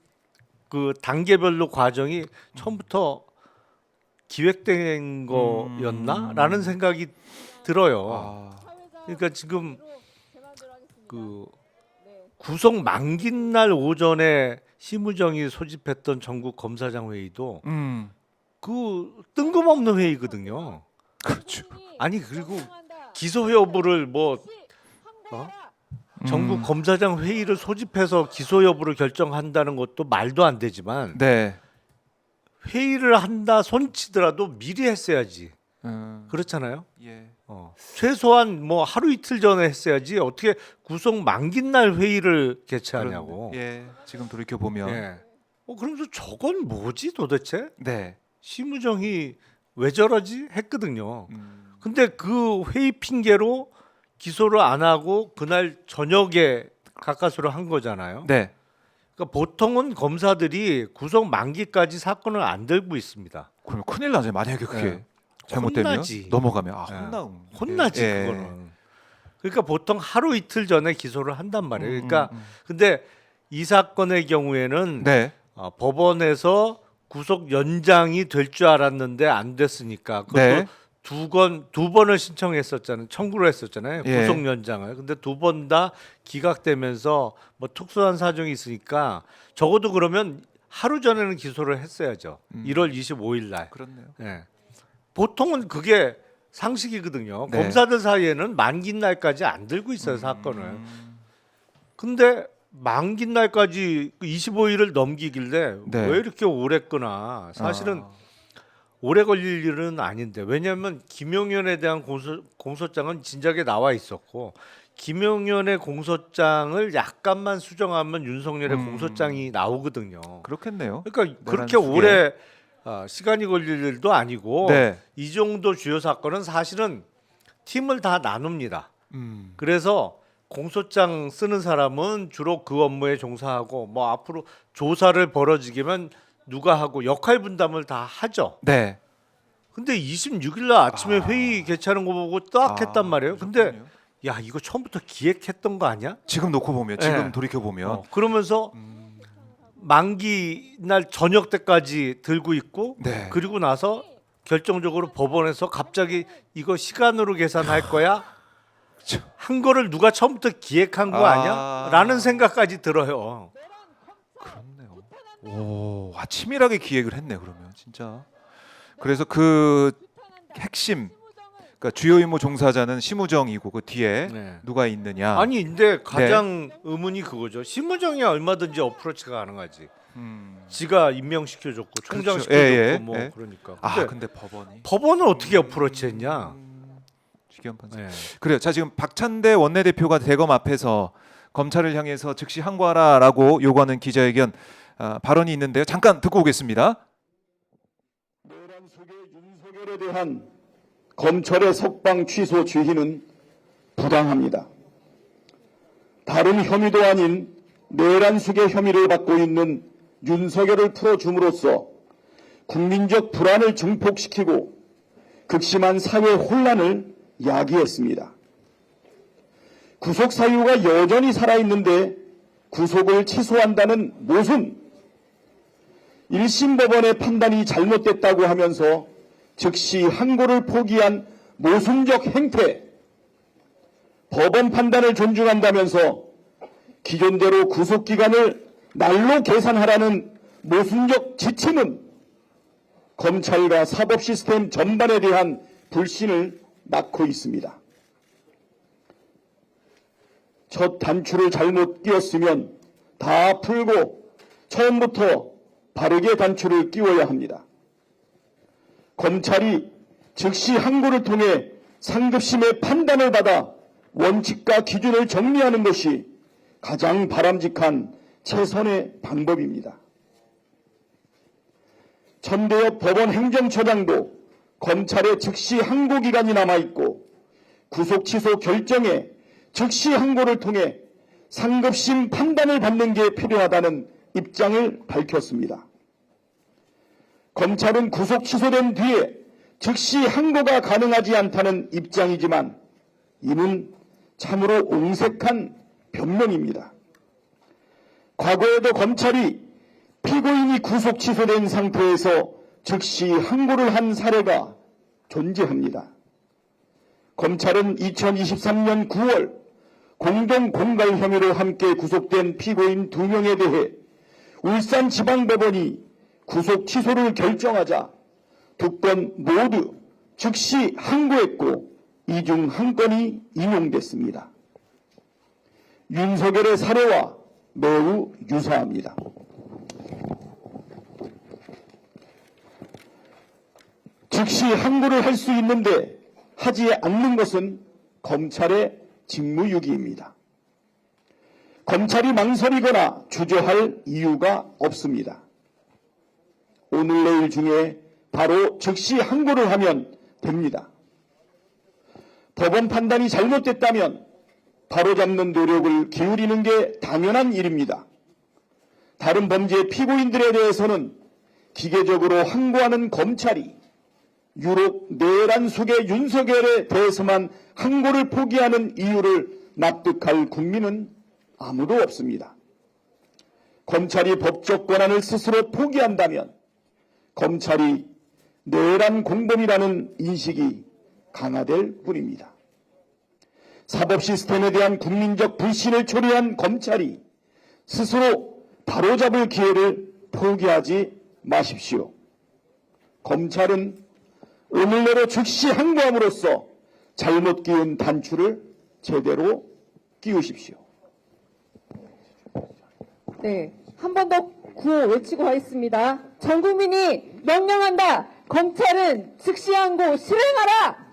그 단계별로 과정이 처음부터 기획된 거였나라는 생각이 들어요. 그러니까 지금 그 구속 만긴 날 오전에 심우정이 소집했던 전국 검사장 회의도 그 뜬금없는 회의거든요. 그렇죠. 아니 그리고 기소 여부를 뭐 전국 검사장 회의를 소집해서 기소 여부를 결정한다는 것도 말도 안 되지만 네. 회의를 한다 손치더라도 미리 했어야지. 그렇잖아요. 예. 최소한 뭐 하루 이틀 전에 했어야지 어떻게 구속 만긴 날 회의를 개최하냐고. 예. 지금 돌이켜 보면 예. 그러면서 저건 뭐지 도대체? 네. 심우정이 왜 저러지 했거든요. 근데 그 회의 핑계로 기소를 안 하고 그날 저녁에 가까스로 한 거잖아요. 네. 그러니까 보통은 검사들이 구속 만기까지 사건을 안 들고 있습니다. 그러면 큰일 나죠. 만약에 그게 네. 잘못되면 혼나지. 넘어가면 네. 혼나지 예. 그거는. 그러니까 보통 하루 이틀 전에 기소를 한단 말이에요. 그러니까 근데 이 사건의 경우에는 네. 법원에서 구속 연장이 될 줄 알았는데 안 됐으니까 그것도 네. 두 번을 신청했었잖아요. 청구를 했었잖아요. 예. 구속 연장을. 근데 두 번 다 기각되면서 뭐 특수한 사정이 있으니까 적어도 그러면 하루 전에는 기소를 했어야죠. 1월 25일 날. 그렇네요. 예. 보통은 그게 상식이거든요. 네. 검사들 사이에는 만긴 날까지 안 들고 있어요, 사건을. 근데 만긴 날까지 25일을 넘기길래 네. 왜 이렇게 오래 끄나. 사실은 오래 걸릴 일은 아닌데 왜냐하면 김용현에 대한 공소장은 진작에 나와 있었고 김용현의 공소장을 약간만 수정하면 윤석열의 공소장이 나오거든요. 그렇겠네요. 그러니까 그렇게 내란 수계. 오래 시간이 걸릴 일도 아니고 네. 이 정도 주요 사건은 사실은 팀을 다 나눕니다. 음. 그래서 공소장 쓰는 사람은 주로 그 업무에 종사하고 뭐 앞으로 조사를 벌어지기면 누가 하고 역할 분담을 다 하죠. 네. 근데 26일 날 아침에 회의 개최하는 거 보고 딱 했단 말이에요. 근데 그렇군요. 야 이거 처음부터 기획했던 거 아니야? 지금 놓고 보면 지금 네. 돌이켜 보면 그러면서 만기 날 저녁 때까지 들고 있고 네. 그리고 나서 결정적으로 법원에서 갑자기 이거 시간으로 계산할 거야? 한 거를 누가 처음부터 기획한 거 아니야? 라는 생각까지 들어요. 그렇네요. 오, 치밀하게 기획을 했네 그러면 진짜. 그래서 그 핵심, 그러니까 주요 임무 종사자는 심우정이고 그 뒤에 네. 누가 있느냐. 아니 근데 가장 의문이 그거죠. 심우정이 얼마든지 어프로치가 가능하지. 지가 임명시켜줬고 총장 그렇죠. 시켜줬고 예, 뭐 예. 그러니까. 근데 법원이 법원은 어떻게 어프로치했냐? 지기현 판사. 네. 그래요. 자 지금 박찬대 원내대표가 대검 앞에서 검찰을 향해서 즉시 항고하라라고 요구하는 기자회견 발언이 있는데요. 잠깐 듣고 오겠습니다. 내란 속의 윤석열에 대한 검찰의 석방 취소 지휘는 부당합니다. 다른 혐의도 아닌 내란 속의 혐의를 받고 있는 윤석열을 풀어줌으로써 국민적 불안을 증폭시키고 극심한 사회 혼란을 야기했습니다. 구속 사유가 여전히 살아있는데 구속을 취소한다는 모순, 1심 법원의 판단이 잘못됐다고 하면서 즉시 항고를 포기한 모순적 행태, 법원 판단을 존중한다면서 기존대로 구속기간을 날로 계산하라는 모순적 지침은 검찰과 사법 시스템 전반에 대한 불신을 낳고 있습니다. 첫 단추를 잘못 끼웠으면 다 풀고 처음부터 바르게 단추를 끼워야 합니다. 검찰이 즉시 항고를 통해 상급심의 판단을 받아 원칙과 기준을 정리하는 것이 가장 바람직한 최선의 방법입니다. 천대엽 법원 행정처장도 검찰의 즉시 항고 기간이 남아있고 구속 취소 결정에 즉시 항고를 통해 상급심 판단을 받는 게 필요하다는 입장을 밝혔습니다. 검찰은 구속 취소된 뒤에 즉시 항고가 가능하지 않다는 입장이지만 이는 참으로 옹색한 변명입니다. 과거에도 검찰이 피고인이 구속 취소된 상태에서 즉시 항고를 한 사례가 존재합니다. 검찰은 2023년 9월 공동 공갈 혐의로 함께 구속된 피고인 2명에 대해 울산지방법원이 구속 취소를 결정하자 두 건 모두 즉시 항고했고 이 중 한 건이 인용됐습니다. 윤석열의 사례와 매우 유사합니다. 즉시 항고를 할 수 있는데 하지 않는 것은 검찰의 직무유기입니다. 검찰이 망설이거나 주저할 이유가 없습니다. 오늘 내일 중에 바로 즉시 항고를 하면 됩니다. 법원 판단이 잘못됐다면 바로잡는 노력을 기울이는 게 당연한 일입니다. 다른 범죄 피고인들에 대해서는 기계적으로 항고하는 검찰이 유독 내란 속의 윤석열에 대해서만 항고를 포기하는 이유를 납득할 국민은 아무도 없습니다. 검찰이 법적 권한을 스스로 포기한다면 검찰이 내란 공범이라는 인식이 강화될 뿐입니다. 사법 시스템에 대한 국민적 불신을 초래한 검찰이 스스로 바로잡을 기회를 포기하지 마십시오. 검찰은 오늘 내로 즉시 항고함으로써 잘못 끼운 단추를 제대로 끼우십시오. 네, 한 번 더 구호 외치고 가겠습니다. 전 국민이 명령한다. 검찰은 즉시 항고 실행하라.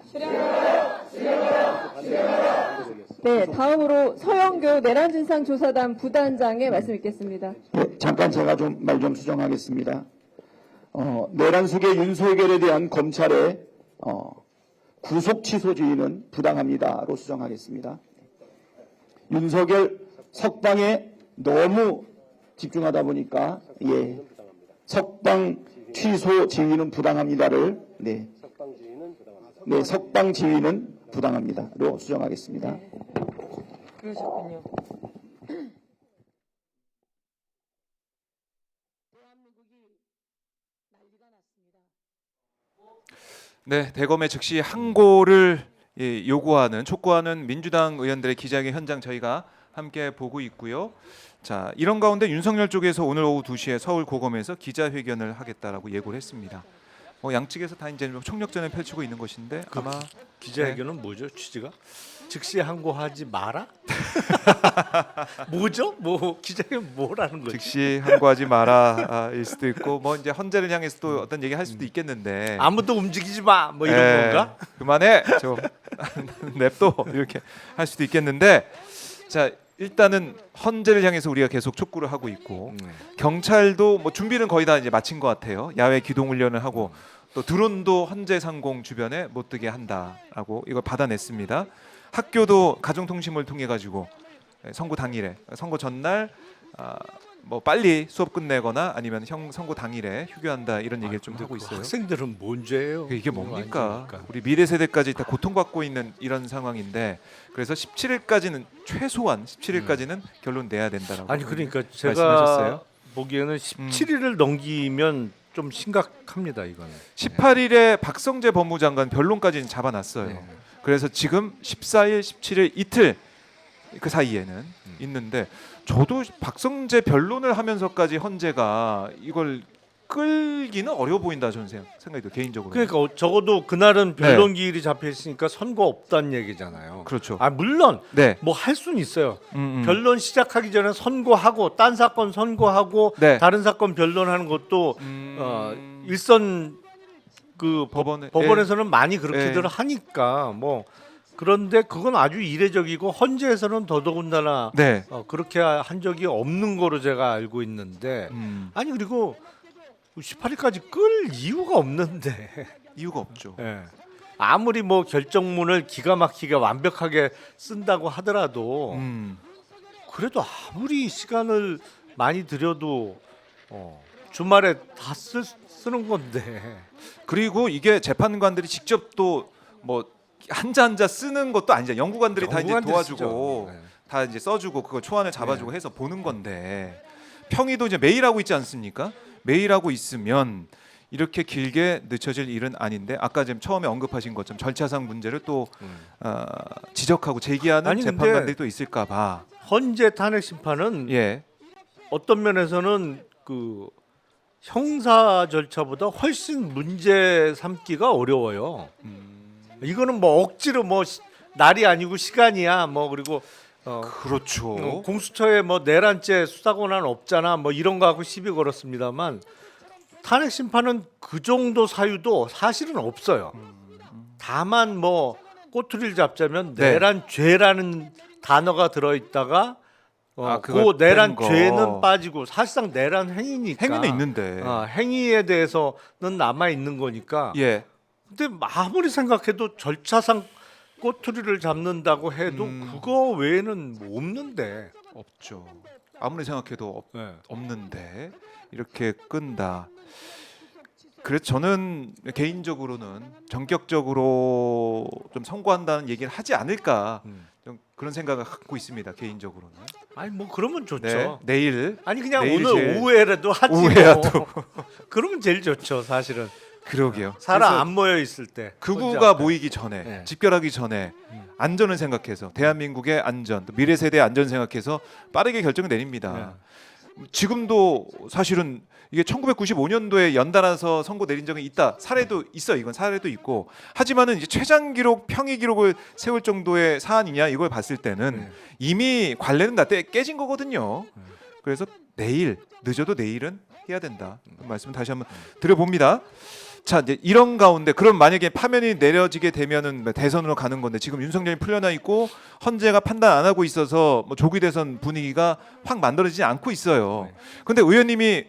네, 다음으로 서영교 내란진상조사단 부단장의 말씀 있겠습니다. 네, 잠깐 제가 좀 말 좀 수정하겠습니다. 내란 속의 윤석열에 대한 검찰의 구속 취소주의는 부당합니다로 수정하겠습니다. 윤석열 석방에 너무 집중하다 보니까 석방 취소 지위는 부당합니다를 석방 지위는 부당합니다로 수정하겠습니다. 그러셨군요. 네, 대검의 즉시 항고를 요구하는 촉구하는 민주당 의원들의 기자회견 현장 저희가 함께 보고 있고요. 자, 이런 가운데 윤석열 쪽에서 오늘 오후 2시에 서울 고검에서 기자회견을 하겠다라고 예고를 했습니다. 양측에서 다 이제 총력전을 펼치고 있는 것인데 아마 기자회견은 뭐죠? 취지가? 즉시 항고하지 마라? 뭐죠? 뭐 기자회견 뭐라는 거지? 즉시 항고하지 마라일 수도 있고 뭐 이제 헌재를 향해서 또 어떤 얘기 할 수도 있겠는데 아무도 움직이지 마. 뭐 이런 건가? 그만해 좀 냅둬 이렇게 할 수도 있겠는데 자 일단은 헌재를 향해서 우리가 계속 촉구를 하고 있고 경찰도 뭐 준비는 거의 다 이제 마친 것 같아요. 야외 기동 훈련을 하고 또 드론도 헌재 상공 주변에 못 뜨게 한다라고 이걸 받아냈습니다. 학교도 가정통신을 통해 가지고 선고 당일에 선고 전날 뭐 빨리 수업 끝내거나 아니면 선고 당일에 휴교한다 이런 얘기를 좀 하고 있어요. 학생들은 뭔 죄예요? 이게 뭡니까? 우리 미래 세대까지 다 고통받고 있는 이런 상황인데 그래서 17일까지는 최소한 17일까지는 결론 내야 된다라고. 아니 그러니까 제가 말씀하셨어요. 보기에는 17일을 넘기면 좀 심각합니다 이거는. 18일에 박성재 법무장관 변론까지는 잡아놨어요. 네. 그래서 지금 14일, 17일 이틀 그 사이에는 있는데 저도 박성재 변론을 하면서까지 헌재가 이걸 끌기는 어려워 보인다 저는 생각이 들어요 개인적으로. 그러니까 적어도 그날은 변론 기일이 잡혀 있으니까 선고 없다는 얘기잖아요. 그렇죠. 물론 네. 뭐 할 수는 있어요. 변론 시작하기 전에 선고하고 딴 사건 선고하고 네. 다른 사건 변론하는 것도 일선 그 법원에서는 많이 그렇게들 하니까 뭐 그런데 그건 아주 이례적이고 헌재에서는 더더군다나 네. 그렇게 한 적이 없는 거로 제가 알고 있는데 아니 그리고 18일까지 끌 이유가 없는데 이유가 없죠. 예. 아무리 뭐 결정문을 기가 막히게 완벽하게 쓴다고 하더라도 그래도 아무리 시간을 많이 들여도 주말에 다 쓰는 건데. 그리고 이게 재판관들이 직접 또 뭐 한자 쓰는 것도 아니죠. 연구관들이 다 이제 연구관들이 도와주고 쓰죠. 네. 다 이제 써주고 그걸 초안을 잡아주고 해서 보는 건데 평의도 이제 매일 하고 있지 않습니까? 매일 하고 있으면 이렇게 길게 늦춰질 일은 아닌데 아까 지금 처음에 언급하신 것처럼 절차상 문제를 또 지적하고 제기하는 아니, 근데 재판관들이 또 있을까봐. 헌재 탄핵 심판은 예. 어떤 면에서는 그 형사 절차보다 훨씬 문제 삼기가 어려워요. 이거는 뭐 억지로 뭐 날이 아니고 시간이야. 뭐 그리고 그렇죠. 공수처에 뭐 내란죄 수사 권한 없잖아. 뭐 이런 거 갖고 시비 걸었습니다만 탄핵 심판은 그 정도 사유도 사실은 없어요. 다만 뭐 꼬투리를 잡자면 네. 내란죄라는 단어가 들어있다가 그걸 그 내란 뺀 거. 죄는 빠지고 사실상 내란 행위니까 행위는 있는데. 행위에 대해서는 남아 있는 거니까. 예. 근데 아무리 생각해도 절차상 꼬투리를 잡는다고 해도 그거 외에는 뭐 없는데. 없죠. 아무리 생각해도 네. 없는데 이렇게 끈다. 그래서 저는 개인적으로는 전격적으로 좀 선고한다는 얘기를 하지 않을까 좀 그런 생각을 갖고 있습니다. 개인적으로는. 아니 뭐 그러면 좋죠. 네. 내일 아니 그냥 내일 오늘 제일 오후에라도 하지. 오후에라도. 뭐. 그러면 제일 좋죠, 사실은. 그러게요. 사람 그래서 안 모여 있을 때. 극우가 혼자. 모이기 전에 네. 집결하기 전에 안전을 생각해서 대한민국의 안전, 또 미래 세대의 안전 생각해서 빠르게 결정을 내립니다. 지금도 사실은 이게 1995년도에 연달아서 선고 내린 적이 있다. 사례도 있어. 이건 사례도 있고. 하지만은 이제 최장 기록, 평의 기록을 세울 정도의 사안이냐 이걸 봤을 때는 이미 관례는 다 깨진 거거든요. 그래서 내일 늦어도 내일은 해야 된다. 그 말씀 다시 한번 드려봅니다. 자, 이제 이런 가운데 그럼 만약에 파면이 내려지게 되면은 대선으로 가는 건데 지금 윤석열이 풀려나 있고 헌재가 판단 안 하고 있어서 뭐 조기 대선 분위기가 확 만들어지지 않고 있어요. 근데 의원님이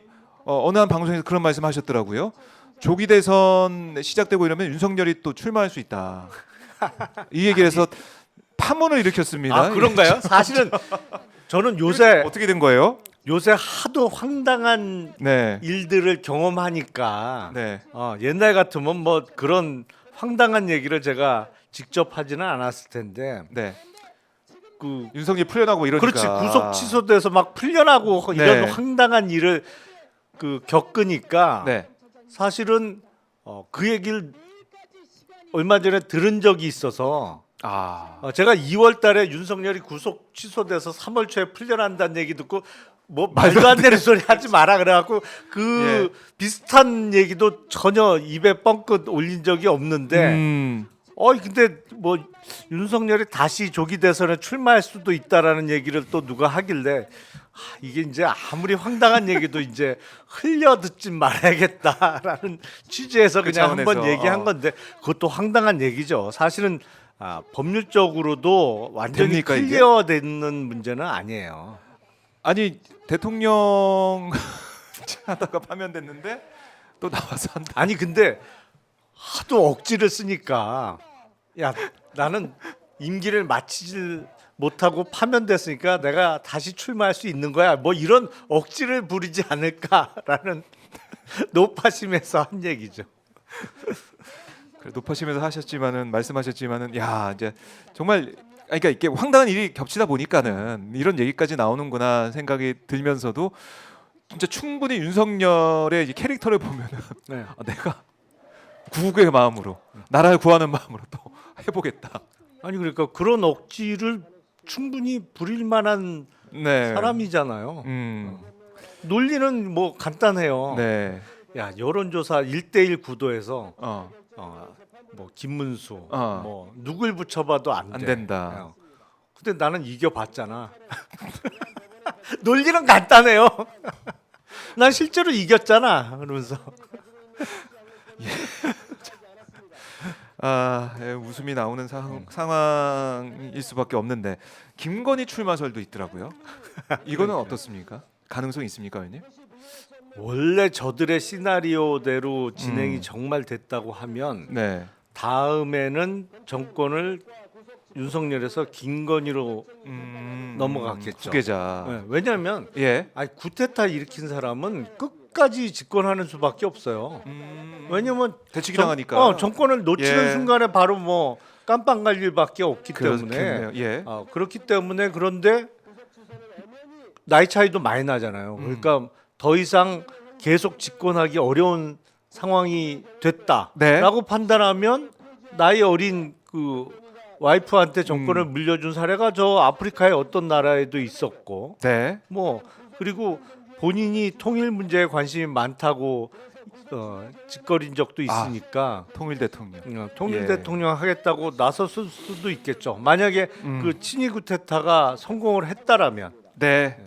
어느 한 방송에서 그런 말씀하셨더라고요. 조기 대선 시작되고 이러면 윤석열이 또 출마할 수 있다. 이 얘기를 해서 파문을 일으켰습니다. 아 그런가요? 사실은 저는 요새 어떻게 된 거예요? 하도 황당한 네. 일들을 경험하니까 네. 옛날 같으면 뭐 그런 황당한 얘기를 제가 직접 하지는 않았을 텐데 네. 그 윤석열이 풀려나고 이러니까. 그렇지 구속 취소돼서 막 풀려나고 네. 이런 황당한 일을 겪으니까 네. 사실은 그 얘기를 얼마 전에 들은 적이 있어서 제가 2월달에 윤석열이 구속 취소돼서 3월 초에 풀려난다는 얘기 듣고 뭐 말도 안 되는 소리 하지 마라 그래갖고 그 비슷한 얘기도 전혀 입에 뻥끗 올린 적이 없는데 근데 뭐 윤석열이 다시 조기 대선에 출마할 수도 있다라는 얘기를 또 누가 하길래 이게 이제 아무리 황당한 얘기도 이제 흘려 듣지 말아야겠다라는 취지에서 그 그냥 한번 차원에서, 얘기한 건데 그것도 황당한 얘기죠. 사실은 법률적으로도 완전히 됩니까, 이게? 클리어되는 문제는 아니에요. 아니 대통령 하다가 파면됐는데 또 나와서 한다. 아니 근데 하도 억지를 쓰니까 야 나는 임기를 마치질 못하고 파면됐으니까 내가 다시 출마할 수 있는 거야. 뭐 이런 억지를 부리지 않을까라는 노파심에서 한 얘기죠. 높아시면서 하셨지만은 말씀하셨지만은 야 이제 정말 그러니까 이게 황당한 일이 겹치다 보니까는 이런 얘기까지 나오는구나 생각이 들면서도 진짜 충분히 윤석열의 이 캐릭터를 보면은 네. 내가 구국의 마음으로 나라를 구하는 마음으로 또 해보겠다. 아니 그러니까 그런 억지를 충분히 부릴 만한 네. 사람이잖아요. 논리는 뭐 간단해요. 네. 야 여론조사 1대1 구도에서 어. 뭐 김문수 어. 뭐 누굴 붙여봐도 안 돼. 안 된다. 근데 나는 이겨봤잖아. 논리는 간단해요. 난 실제로 이겼잖아. 그러면서 웃음이 나오는 상황일 수밖에 없는데 김건희 출마설도 있더라고요. 이거는 어떻습니까? 가능성이 있습니까, 의원님? 원래 저들의 시나리오대로 진행이 정말 됐다고 하면 네. 다음에는 정권을 윤석열에서 김건희로 넘어갔겠죠. 후계자. 네, 왜냐하면 예. 쿠데타 일으킨 사람은 끝까지 집권하는 수밖에 없어요. 왜냐면 대치기 당하니까. 정권을 놓치는 예. 순간에 바로 뭐 깜빵 갈 일밖에 없기 때문에 그렇겠네요. 예. 그렇기 때문에 그런데 나이 차이도 많이 나잖아요. 그러니까 더 이상 계속 집권하기 어려운 상황이 됐다라고 네. 판단하면 나이 어린 그 와이프한테 정권을 물려준 사례가 저 아프리카의 어떤 나라에도 있었고 네. 뭐 그리고 본인이 통일 문제에 관심이 많다고 짓거린 적도 있으니까 통일 대통령. 통일 예. 대통령 하겠다고 나섰을 수도 있겠죠. 만약에 그 친위 구테타가 성공을 했다라면. 네.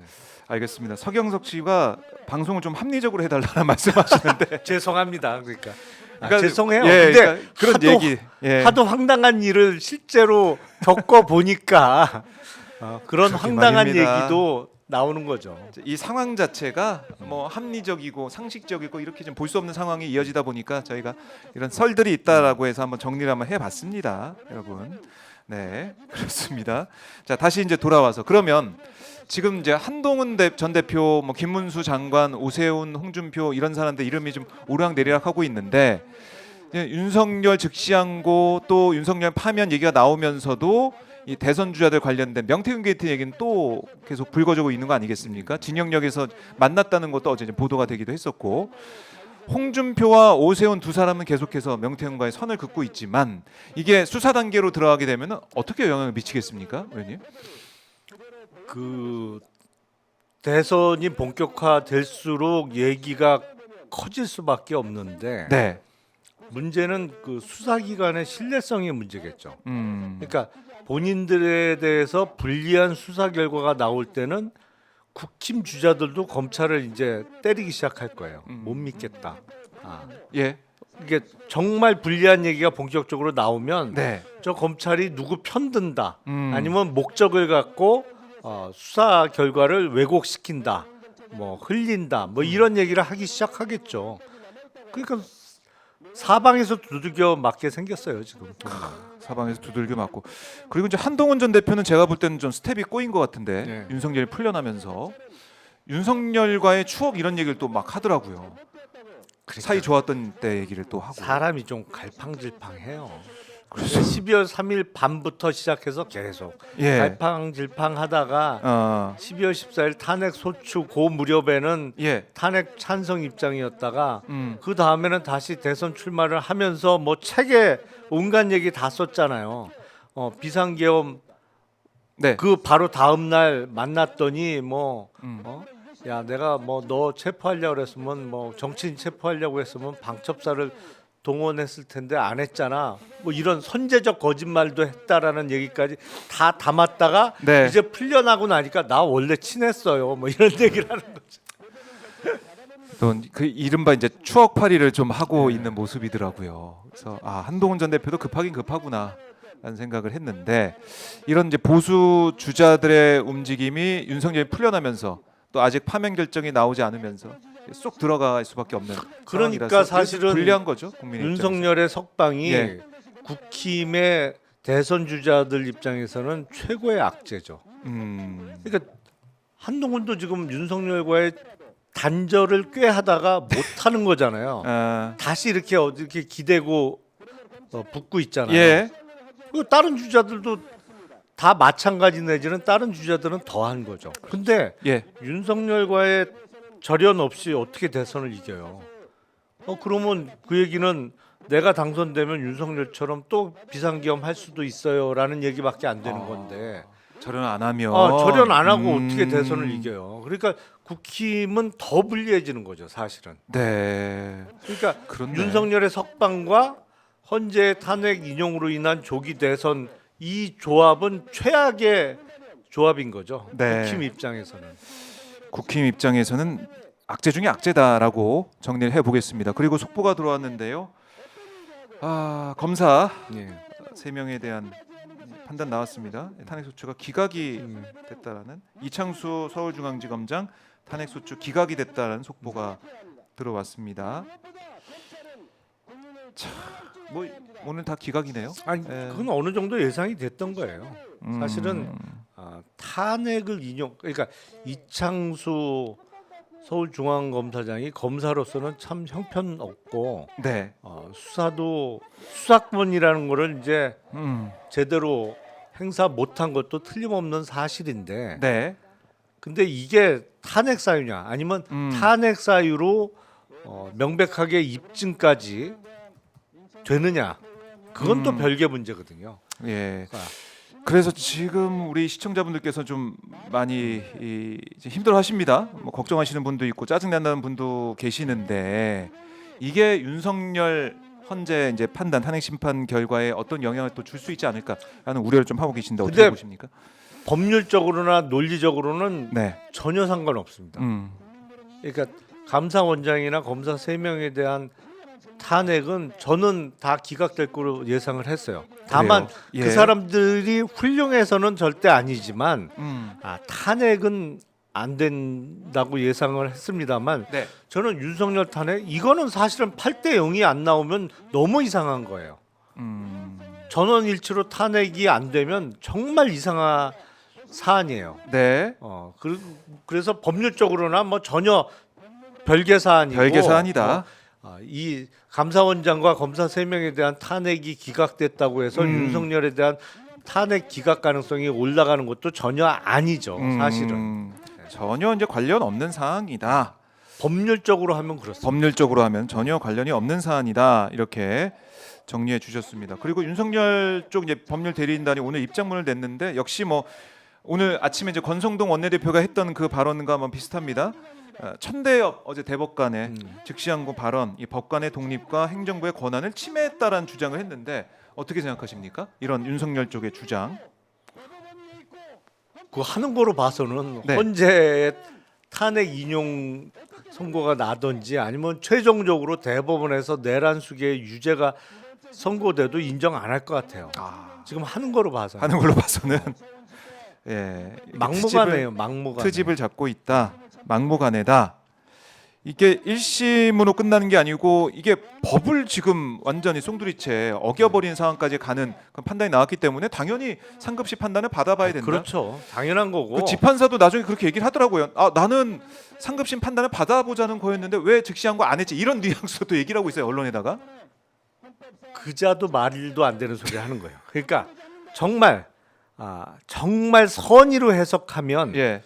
알겠습니다. 서경석 씨가 방송을 좀 합리적으로 해달라는 말씀하시는데 죄송합니다. 그러니까, 그러니까, 죄송해요. 예, 근데 그러니까 그런 하도, 얘기. 예. 하도 황당한 일을 실제로 겪어 보니까 그런 그러게 황당한 말입니다. 얘기도 나오는 거죠. 이 상황 자체가 뭐 합리적이고 상식적이고 이렇게 좀 볼 수 없는 상황이 이어지다 보니까 저희가 이런 설들이 있다라고 해서 한번 정리를 한번 해봤습니다, 여러분. 네, 그렇습니다. 자, 다시 이제 돌아와서 그러면 지금 이제 한동훈 전 대표, 뭐 김문수 장관, 오세훈, 홍준표 이런 사람들 이름이 좀 오르락내리락하고 있는데 윤석열 즉시항고 또 윤석열 파면 얘기가 나오면서도 이 대선 주자들 관련된 명태균 게이트 얘기는 또 계속 불거지고 있는 거 아니겠습니까? 진영역에서 만났다는 것도 어제 이제 보도가 되기도 했었고 홍준표와 오세훈 두 사람은 계속해서 명태균과의 선을 긋고 있지만 이게 수사 단계로 들어가게 되면 어떻게 영향을 미치겠습니까, 의원님? 그 대선이 본격화될수록 얘기가 커질 수밖에 없는데 네. 문제는 그 수사기관의 신뢰성의 문제겠죠. 음. 그러니까 본인들에 대해서 불리한 수사 결과가 나올 때는 국힘 주자들도 검찰을 이제 때리기 시작할 거예요. 못 믿겠다. 예. 이게 정말 불리한 얘기가 본격적으로 나오면 네. 저 검찰이 누구 편든다. 음. 아니면 목적을 갖고 수사 결과를 왜곡시킨다. 뭐 흘린다. 뭐 이런 얘기를 하기 시작하겠죠. 그러니까 사방에서 두들겨 맞게 생겼어요 지금. 사방에서 두들겨 맞고 그리고 이제 한동훈 전 대표는 제가 볼 때는 좀 스텝이 꼬인 것 같은데 네. 윤석열이 풀려나면서 윤석열과의 추억 이런 얘기를 또 막 하더라고요. 사이 좋았던 때 얘기를 또 하고. 사람이 좀 갈팡질팡해요. 12월 3일 밤부터 시작해서 계속 예. 갈팡질팡하다가 12월 14일 탄핵 소추 고 무렵에는 예. 탄핵 찬성 입장이었다가 음. 그 다음에는 다시 대선 출마를 하면서 뭐 책에 온갖 얘기 다 썼잖아요. 비상계엄 네. 그 바로 다음 날 만났더니 뭐 음. 야 내가 뭐 너 체포하려고 그랬으면 뭐 정치인 체포하려고 했으면 방첩사를 동원했을 텐데 안 했잖아. 뭐 이런 선제적 거짓말도 했다라는 얘기까지 다 담았다가 네. 이제 풀려나고 나니까 나 원래 친했어요. 뭐 이런 얘기를 하는 거죠. 또 그 이른바 이제 추억팔이를 좀 하고 있는 모습이더라고요. 그래서 한동훈 전 대표도 급하긴 급하구나라는 생각을 했는데 이런 이제 보수 주자들의 움직임이 윤석열이 풀려나면서 또 아직 파면 결정이 나오지 않으면서 쏙 들어갈 수밖에 없는 그러니까 상황이라서 사실은 불리한 거죠, 국민 입장에서. 윤석열의 석방이 예. 국힘의 대선 주자들 입장에서는 최고의 악재죠. 그러니까 한동훈도 지금 윤석열과의 단절을 꽤 하다가 못 하는 거잖아요. 다시 이렇게 이렇게 기대고 붙고 있잖아요. 예. 그리고 다른 주자들도 다 마찬가지 내지는 다른 주자들은 더한 거죠. 근데 예. 윤석열과의 절연 없이 어떻게 대선을 이겨요? 그러면 그 얘기는 내가 당선되면 윤석열처럼 또 비상계엄 할 수도 있어요라는 얘기밖에 안 되는 건데 절연 안 하면 절연 안 하고 어떻게 대선을 이겨요? 그러니까 국힘은 더 불리해지는 거죠, 사실은. 네. 그러니까 그렇네. 윤석열의 석방과 헌재의 탄핵 인용으로 인한 조기 대선 이 조합은 최악의 조합인 거죠. 네. 국힘 입장에서는. 국힘 입장에서는 악재 중에 악재다라고 정리를 해보겠습니다. 그리고 속보가 들어왔는데요. 검사 예. 3명에 대한 판단 나왔습니다. 탄핵소추가 기각이 됐다라는 이창수 서울중앙지검장 탄핵소추 기각이 됐다라는 속보가 들어왔습니다. 자, 뭐 오늘 다 기각이네요. 아니 예. 그건 어느 정도 예상이 됐던 거예요. 사실은 탄핵을 인용, 그러니까 이창수 서울중앙검사장이 검사로서는 참 형편없고 네. 수사도 수사권이라는 거를 이제 제대로 행사 못한 것도 틀림없는 사실인데, 네. 근데 이게 탄핵 사유냐 아니면 탄핵 사유로 명백하게 입증까지 되느냐, 그건 또 별개 문제거든요. 예. 그래서 지금 우리 시청자분들께서 좀 많이 이제 힘들어하십니다. 뭐 걱정하시는 분도 있고 짜증난다는 분도 계시는데 이게 윤석열 현재 이제 판단 탄핵 심판 결과에 어떤 영향을 또 줄 수 있지 않을까라는 우려를 좀 하고 계신데 어떻게 근데 보십니까? 법률적으로나 논리적으로는 네. 전혀 상관없습니다. 그러니까 감사원장이나 검사 3명에 대한 탄핵은 저는 다 기각될 거로 예상을 했어요. 다만 그래요? 예. 그 사람들이 훌륭해서는 절대 아니지만 음. 탄핵은 안 된다고 예상을 했습니다만 네. 저는 윤석열 탄핵 이거는 사실은 8대 0이 안 나오면 너무 이상한 거예요. 전원일치로 탄핵이 안 되면 정말 이상한 사안이에요. 네. 그래서 법률적으로나 뭐 전혀 별개 사안이고 별개 사안이다. 이 감사원장과 검사 3명에 대한 탄핵이 기각됐다고 해서 윤석열에 대한 탄핵 기각 가능성이 올라가는 것도 전혀 아니죠. 사실은 전혀 이제 관련 없는 사항이다. 법률적으로 하면 그렇습니다. 법률적으로 하면 전혀 관련이 없는 사안이다. 이렇게 정리해 주셨습니다. 그리고 윤석열 쪽 이제 법률 대리인단이 오늘 입장문을 냈는데 역시 뭐 오늘 아침에 이제 권성동 원내대표가 했던 그 발언과 뭐 비슷합니다. 천대엽 어제 대법관의 즉시항고 발언, 이 법관의 독립과 행정부의 권한을 침해했다라는 주장을 했는데 어떻게 생각하십니까? 이런 윤석열 쪽의 주장. 그 하는 거로 봐서는 네. 헌재 탄핵 인용 선고가 나든지 아니면 최종적으로 대법원에서 내란 수계의 유죄가 선고돼도 인정 안 할 것 같아요. 지금 하는 거로 봐서 하는 걸로 봐서는 예, 이게 막무가내요. 막무가내. 트집을 잡고 있다. 막무가내다. 이게 1심으로 끝나는 게 아니고 이게 법을 지금 완전히 송두리째 어겨버린 상황까지 가는 그런 판단이 나왔기 때문에 당연히 상급시 판단을 받아봐야 된다. 그렇죠. 당연한 거고. 그 재판사도 나중에 그렇게 얘기를 하더라고요. 나는 상급심 판단을 받아보자는 거였는데 왜 즉시한 거 안 했지? 이런 뉘앙스로 또 얘기를 하고 있어요. 언론에다가. 그자도 말도 안 되는 소리 하는 거예요. 그러니까 정말 정말 선의로 해석하면 예.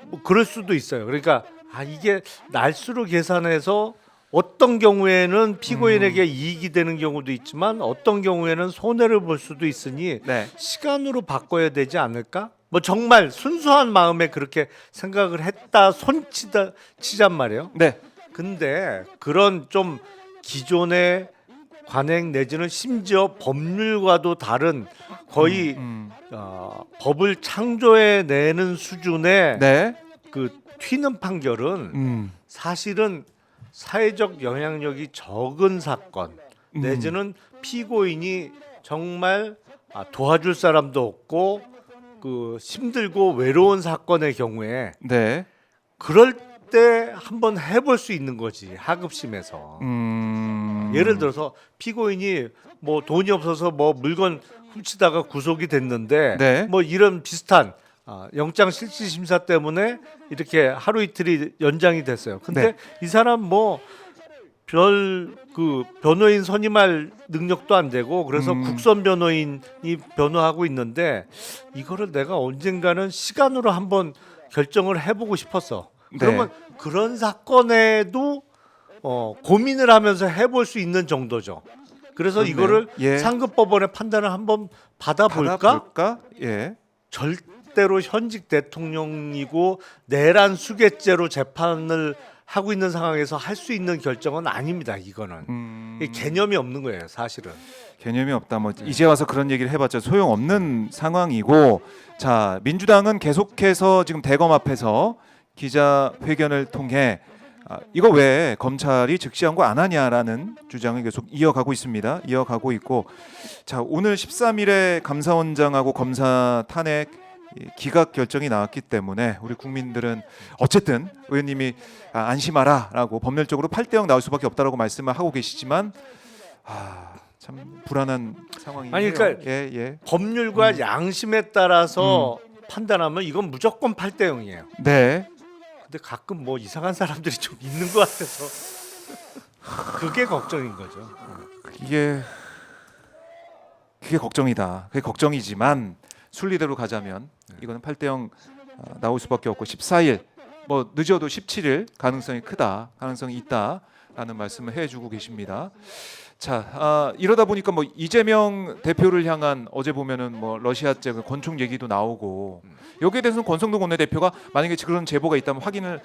뭐 그럴 수도 있어요. 그러니까 이게 날수로 계산해서 어떤 경우에는 피고인에게 이익이 되는 경우도 있지만 어떤 경우에는 손해를 볼 수도 있으니 네. 시간으로 바꿔야 되지 않을까? 뭐 정말 순수한 마음에 그렇게 생각을 했다 치잔 말이에요. 네. 근데 그런 좀 기존의 관행 내지는 심지어 법률과도 다른 거의 법을 창조해내는 수준의 네. 그 튀는 판결은 사실은 사회적 영향력이 적은 사건 내지는 피고인이 정말 도와줄 사람도 없고 그 힘들고 외로운 사건의 경우에 네. 그럴 때 한번 해볼 수 있는 거지 하급심에서. 예를 들어서 피고인이 뭐 돈이 없어서 뭐 물건 훔치다가 구속이 됐는데 네. 뭐 이런 비슷한 영장 실질 심사 때문에 이렇게 하루 이틀이 연장이 됐어요. 근데 네. 이 사람 뭐 별 그 변호인 선임할 능력도 안 되고 그래서 국선 변호인이 변호하고 있는데 이거를 내가 언젠가는 시간으로 한번 결정을 해보고 싶었어. 그러면 그런 사건에도 고민을 하면서 해볼 수 있는 정도죠. 그래서 그렇네요. 이거를 예. 상급법원의 판단을 한번 받아볼까? 받아볼까? 예. 절대로 현직 대통령이고 내란 수괴죄로 재판을 하고 있는 상황에서 할 수 있는 결정은 아닙니다. 이거는 이게 개념이 없는 거예요, 사실은. 개념이 없다. 뭐 이제 와서 그런 얘기를 해봤자 소용없는 상황이고, 자 민주당은 계속해서 지금 대검 앞에서 기자회견을 통해 이거 왜 검찰이 즉시항고 안 하냐라는 주장을 계속 이어가고 있습니다. 이어가고 있고, 자 오늘 13일에 감사원장하고 검사 탄핵 기각 결정이 나왔기 때문에 우리 국민들은 어쨌든 의원님이 안심하라라고 법률적으로 8대 0 나올 수밖에 없다라고 말씀을 하고 계시지만 참 불안한 상황이에요. 아니, 그러니까 예. 법률과 양심에 따라서 판단하면 이건 무조건 8대 0이에요. 네. 근데 가끔 뭐 이상한 사람들이 좀 있는 것 같아서 그게 걱정인 거죠. 그게 걱정이다. 그게 걱정이지만 순리대로 가자면 이거는 8대 0 나올 수밖에 없고 14일 뭐 늦어도 17일 가능성이 크다. 가능성이 있다. 라는 말씀을 해주고 계십니다. 자, 이러다 보니까 뭐 이재명 대표를 향한 어제 보면은 뭐 러시아제 권총 얘기도 나오고 여기에 대해서는 권성동 원내대표가 만약에 그런 제보가 있다면 확인을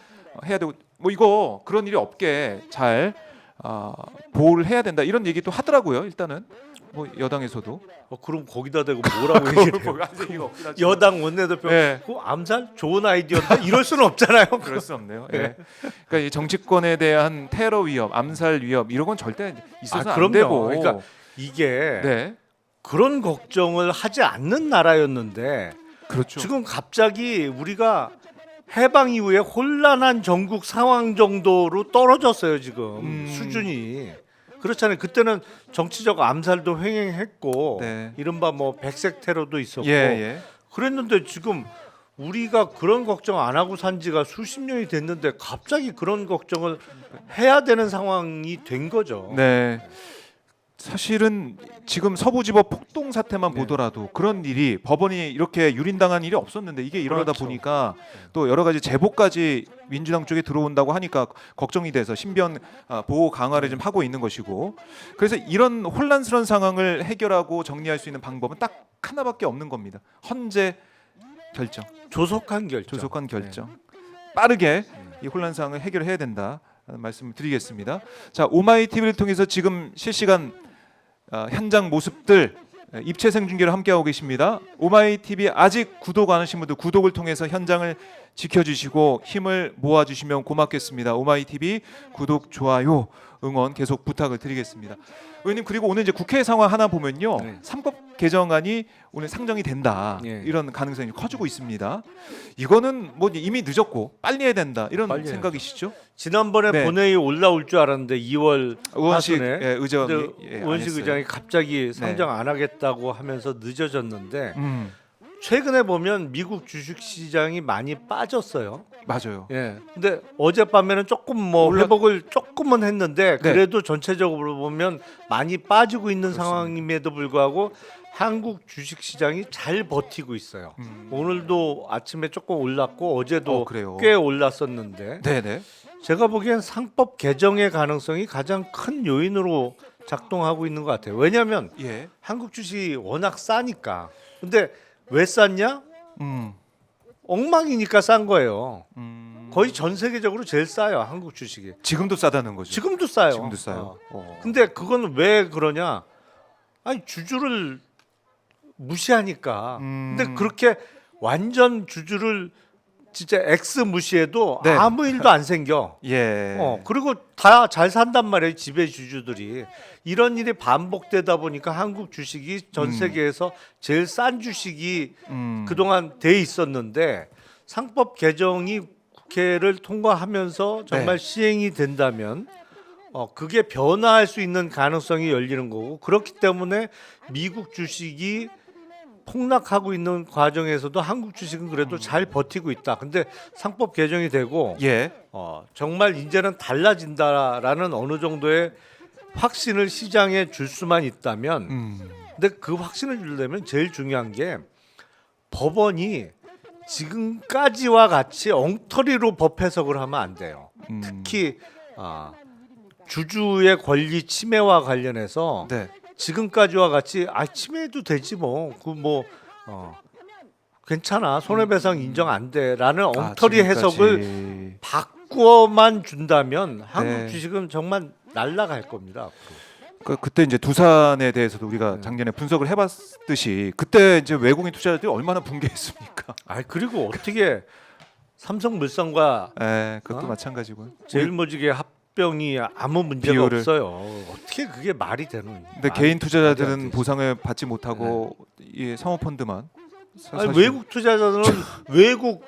해야 되고 뭐 이거 그런 일이 없게 잘 보호를 해야 된다 이런 얘기도 하더라고요. 일단은 뭐 여당에서도 그럼 거기다 대고 뭐라고 얘기해요? 여당 원내대표 네. 그 암살 좋은 아이디어인데 이럴 수는 없잖아요. 그럴 수 없네요. 예. 그러니까 이 정치권에 대한 테러 위협, 암살 위협 이런 건 절대 있어서 안 그럼요. 되고. 그러니까 이게 네, 그런 걱정을 하지 않는 나라였는데 그렇죠. 지금 갑자기 우리가 해방 이후에 혼란한 전국 상황 정도로 떨어졌어요. 지금 수준이. 그렇잖아요. 그때는 정치적 암살도 횡행했고 네. 이른바 뭐 백색 테러도 있었고 예. 그랬는데 지금 우리가 그런 걱정 안 하고 산 지가 수십 년이 됐는데 갑자기 그런 걱정을 해야 되는 상황이 된 거죠. 네. 사실은 지금 서부지법 폭동 사태만 네. 보더라도 그런 일이 법원이 이렇게 유린당한 일이 없었는데 이게 일어나다 그렇죠. 보니까 또 여러 가지 제보까지 민주당 쪽에 들어온다고 하니까 걱정이 돼서 신변 보호 강화를 좀 하고 있는 것이고 그래서 이런 혼란스러운 상황을 해결하고 정리할 수 있는 방법은 딱 하나밖에 없는 겁니다. 헌재 결정, 조속한 결정. 조속한 결정, 빠르게 이 혼란 상황을 해결해야 된다. 라는 말씀을 드리겠습니다. 자, 오마이 TV를 통해서 지금 실시간 현장 모습들 입체 생중계로 함께하고 계십니다. 오마이 TV 아직 구독 안 하신 분들 구독을 통해서 현장을 지켜주시고 힘을 모아주시면 고맙겠습니다. 오마이 TV 구독, 좋아요, 응원 계속 부탁을 드리겠습니다. 의원님 그리고 오늘 이제 국회 상황 하나 보면요, 네. 3법 개정안이 오늘 상정이 된다 네. 이런 가능성이 커지고 있습니다. 이거는 뭐 이미 늦었고 빨리 해야 된다 이런 빨리 생각이시죠? 지난번에 네. 본회의 올라올 줄 알았는데 2월 의원식 하순에 의장이 의원식 의장이 갑자기 상정 안 하겠다고 하면서 늦어졌는데 최근에 보면 미국 주식 시장이 많이 빠졌어요. 맞아요. 예. 근데 어젯밤에는 조금 뭐 회복을 조금은 했는데 네. 그래도 전체적으로 보면 많이 빠지고 있는 그렇습니다. 상황임에도 불구하고 한국 주식 시장이 잘 버티고 있어요. 오늘도 아침에 조금 올랐고 어제도 그래요. 꽤 올랐었는데 네네. 제가 보기엔 상법 개정의 가능성이 가장 큰 요인으로 작동하고 있는 것 같아요. 왜냐하면 예. 한국 주식이 워낙 싸니까. 근데 왜 쌌냐? 음. 엉망이니까 싼 거예요. 음. 거의 전 세계적으로 제일 싸요, 한국 주식이. 지금도 싸다는 거죠. 지금도 싸요. 지금도 싸요. 근데 그건 왜 그러냐? 아니 주주를 무시하니까. 근데 그렇게 완전 주주를 진짜 X 무시해도 네. 아무 일도 안 생겨. 예. 그리고 다 잘 산단 말이에요, 지배 주주들이. 이런 일이 반복되다 보니까 한국 주식이 전 세계에서 제일 싼 주식이 그동안 돼 있었는데 상법 개정이 국회를 통과하면서 정말 시행이 된다면 그게 변화할 수 있는 가능성이 열리는 거고 그렇기 때문에 미국 주식이 폭락하고 있는 과정에서도 한국 주식은 그래도 잘 버티고 있다. 근데 상법 개정이 되고 예. 정말 이제는 달라진다라는 어느 정도의 확신을 시장에 줄 수만 있다면 근데 그 확신을 주려면 제일 중요한 게 법원이 지금까지와 같이 엉터리로 법 해석을 하면 안 돼요. 특히 주주의 권리 침해와 관련해서 네. 지금까지와 같이 침해해도 되지 뭐 그 뭐 괜찮아 손해배상 인정 안 돼라는 엉터리 지금까지. 해석을 바꾸어만 준다면 한국 네. 주식은 정말 날아갈 겁니다. 그때 이제 두산에 대해서도 우리가 작년에 분석을 해봤듯이 그때 이제 외국인 투자자들이 얼마나 붕괴했습니까? 그리고 어떻게 삼성물산과 예, 그것도 마찬가지고요. 제일모직의 합병이 아무 문제가 비율을. 없어요. 어떻게 그게 말이 되는? 근데 말이 개인 안 투자자들은 되지. 보상을 받지 못하고 이 사모펀드만 사실- 외국 투자자들은 외국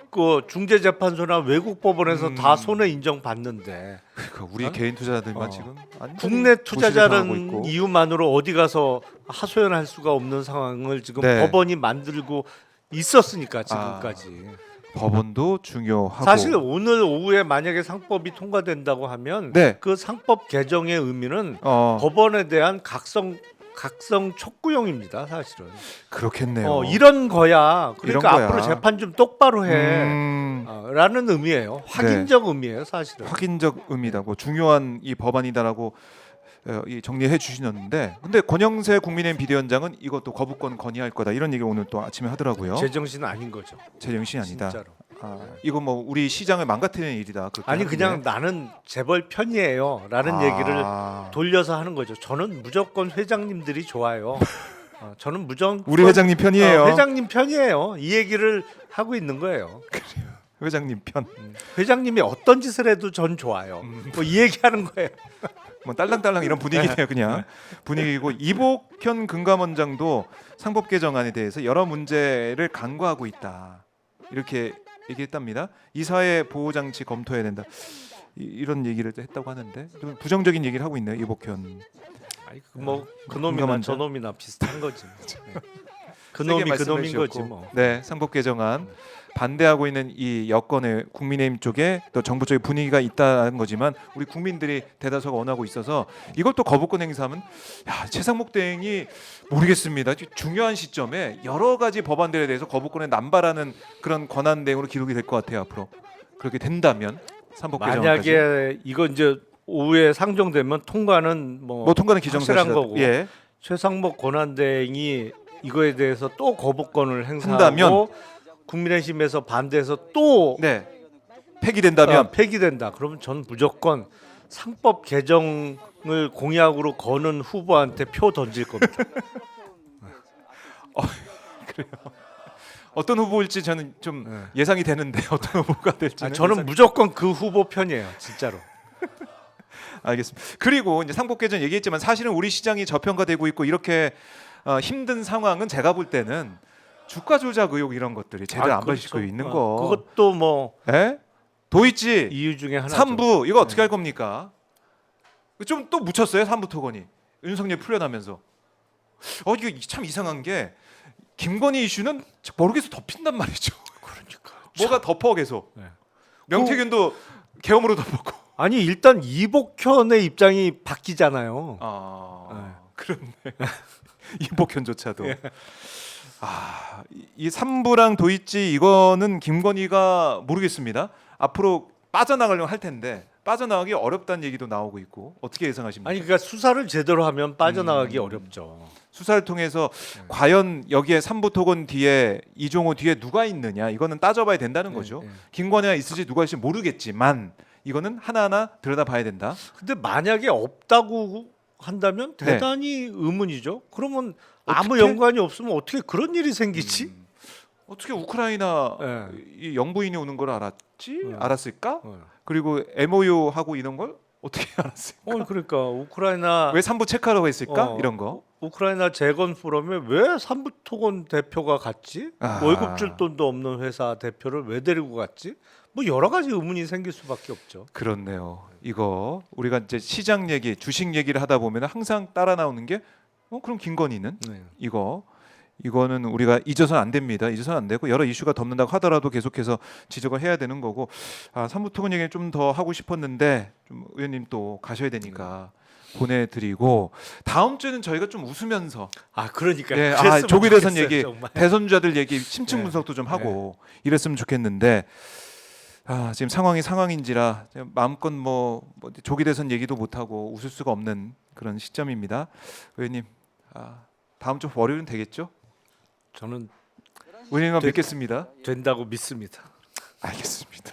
중재재판소나 외국 법원에서 다 손해 인정받는데 그러니까 우리 개인 투자자들만 지금 완전히 국내 고시를 당하고 투자자는 있고. 이유만으로 어디 가서 하소연할 수가 없는 상황을 지금 네. 법원이 만들고 있었으니까 지금까지. 법원도 중요하고 사실 오늘 오후에 만약에 상법이 통과된다고 하면 네. 그 상법 개정의 의미는 어, 법원에 대한 각성 각성 촉구용입니다, 사실은. 그렇겠네요. 이런 거야. 그러니까 이런 거야. 앞으로 재판 좀 똑바로 해. 음, 라는 의미예요. 확인적 의미예요, 사실은. 확인적 의미다. 뭐 중요한 이 법안이다라고 이 정리해 주시는데, 근데 권영세 국민의힘 비대위원장은 이것도 거부권 건의할 거다 이런 얘기 오늘 또 아침에 하더라고요. 제정신은 아닌 거죠. 제정신이 아니다. 진짜로. 이거 뭐 우리 시장을 망가뜨리는 일이다. 그렇게 아니 하는데. 그냥 나는 재벌 편이에요라는 얘기를 돌려서 하는 거죠. 저는 무조건 회장님들이 좋아요. 저는 무조건 우리 회장님 편이에요. 회장님 편이에요. 이 얘기를 하고 있는 거예요. 회장님 편. 회장님이 어떤 짓을 해도 전 좋아요. 뭐 이 얘기하는 거예요. 뭐 딸랑딸랑 이런 분위기네요, 그냥 분위기고. 이복현 금감원장도 상법 개정안에 대해서 여러 문제를 간과하고 있다 이렇게 얘기했답니다. 이사회 보호 장치 검토해야 된다. 이런 얘기를 했다고 하는데 좀 부정적인 얘기를 하고 있네요, 이복현. 뭐 그놈이나 금감원장? 저놈이나 비슷한 거지. 세게 그놈이 말씀해 그놈인 거지 주셨고. 뭐. 네, 상법 개정안 반대하고 있는 이 여권의 국민의힘 쪽에 또 정부 쪽에 분위기가 있다는 거지만 우리 국민들이 대다수가 원하고 있어서 이걸 또 거부권 행사하면 최상목 대행이 모르겠습니다. 중요한 시점에 여러 가지 법안들에 대해서 거부권에 남발하는 그런 권한 대행으로 기록이 될 것 같아요. 앞으로 그렇게 된다면 상법 개정안까지. 만약에 이거 이제 오후에 상정되면 통과는 뭐 통과는 확실한 기정사실 거고. 예. 최상목 권한대행이 이거에 대해서 또 거부권을 행사하고 한다면? 국민의힘에서 반대해서 또 네. 폐기된다면 폐기된다. 그러면 전 무조건 상법 개정을 공약으로 거는 후보한테 표 던질 겁니다. 어떤 후보일지 저는 좀 예상이 되는데 어떤 후보가 될지는 저는 무조건 그 후보 편이에요, 진짜로. 알겠습니다. 그리고 이제 상법 개정 얘기했지만 사실은 우리 시장이 저평가되고 있고 이렇게 힘든 상황은 제가 볼 때는 주가 조작 의혹 이런 것들이 제대로 안 그렇죠. 밝히고 있는 거. 그것도 뭐 예? 도이치 이유 중에 하나죠. 3부 이거 어떻게 할 겁니까? 좀 또 묻혔어요, 3부 토건이. 윤석열 풀려나면서. 이게 참 이상한 게 김건희 이슈는 모르겠어 덮인단 말이죠. 그러니까 뭐가 덮어 계속. 네. 명태균도 계엄으로 덮었고. 아니 일단 이복현의 입장이 바뀌잖아요. 그렇네. 이복현조차도. 이 3부랑 도이치 이거는 김건희가 모르겠습니다. 앞으로 빠져나가려고 할 텐데 빠져나가기 어렵다는 얘기도 나오고 있고 어떻게 예상하십니까? 아니 그러니까 수사를 제대로 하면 빠져나가기 어렵죠. 수사를 통해서 과연 여기에 3부 토건 뒤에 이종호 뒤에 누가 있느냐 이거는 따져봐야 된다는 거죠. 김건희가 있을지 누가 있을지 모르겠지만 이거는 하나하나 들여다봐야 된다. 근데 만약에 없다고 한다면 대단히 의문이죠. 그러면 아무 어떻게? 연관이 없으면 어떻게 그런 일이 생기지? 어떻게 우크라이나 이 영부인이 오는 걸 알았지? 알았을까? 네. 그리고 MOU 하고 이런 걸 어떻게 알았을까? 그러니까 우크라이나 왜 3부 체크하라고 했을까? 이런 거. 우크라이나 재건 포럼에 왜 삼부토건 대표가 갔지? 월급 줄 돈도 없는 회사 대표를 왜 데리고 갔지? 뭐 여러 가지 의문이 생길 수밖에 없죠. 그렇네요. 이거 우리가 이제 시장 얘기, 주식 얘기를 하다 보면 항상 따라 나오는 게 그럼 김건희는 이거는 우리가 잊어서는 안 됩니다. 잊어서는 안 되고 여러 이슈가 덮는다고 하더라도 계속해서 지적을 해야 되는 거고. 3부 토건 얘기를 좀 더 하고 싶었는데 좀 의원님 또 가셔야 되니까 보내드리고 다음 주에는 저희가 좀 웃으면서 그러니까 조기 대선 얘기, 정말. 대선주자들 얘기, 심층 분석도 좀 하고 이랬으면 좋겠는데 지금 상황이 상황인지라 마음껏 뭐 조기 대선 얘기도 못 하고 웃을 수가 없는 그런 시점입니다. 의원님 다음 주 월요일은 되겠죠? 저는 의원님만 뵙겠습니다. 된다고 믿습니다. 알겠습니다.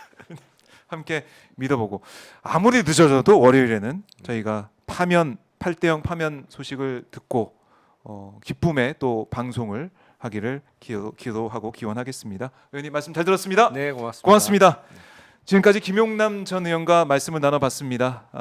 함께 믿어보고 아무리 늦어져도 월요일에는 저희가 8대0 파면 소식을 듣고 기쁨의 또 방송을 하기를 기도하고 기원하겠습니다. 의원님 말씀 잘 들었습니다. 네, 고맙습니다. 고맙습니다. 지금까지 김용남 전 의원과 말씀을 나눠봤습니다.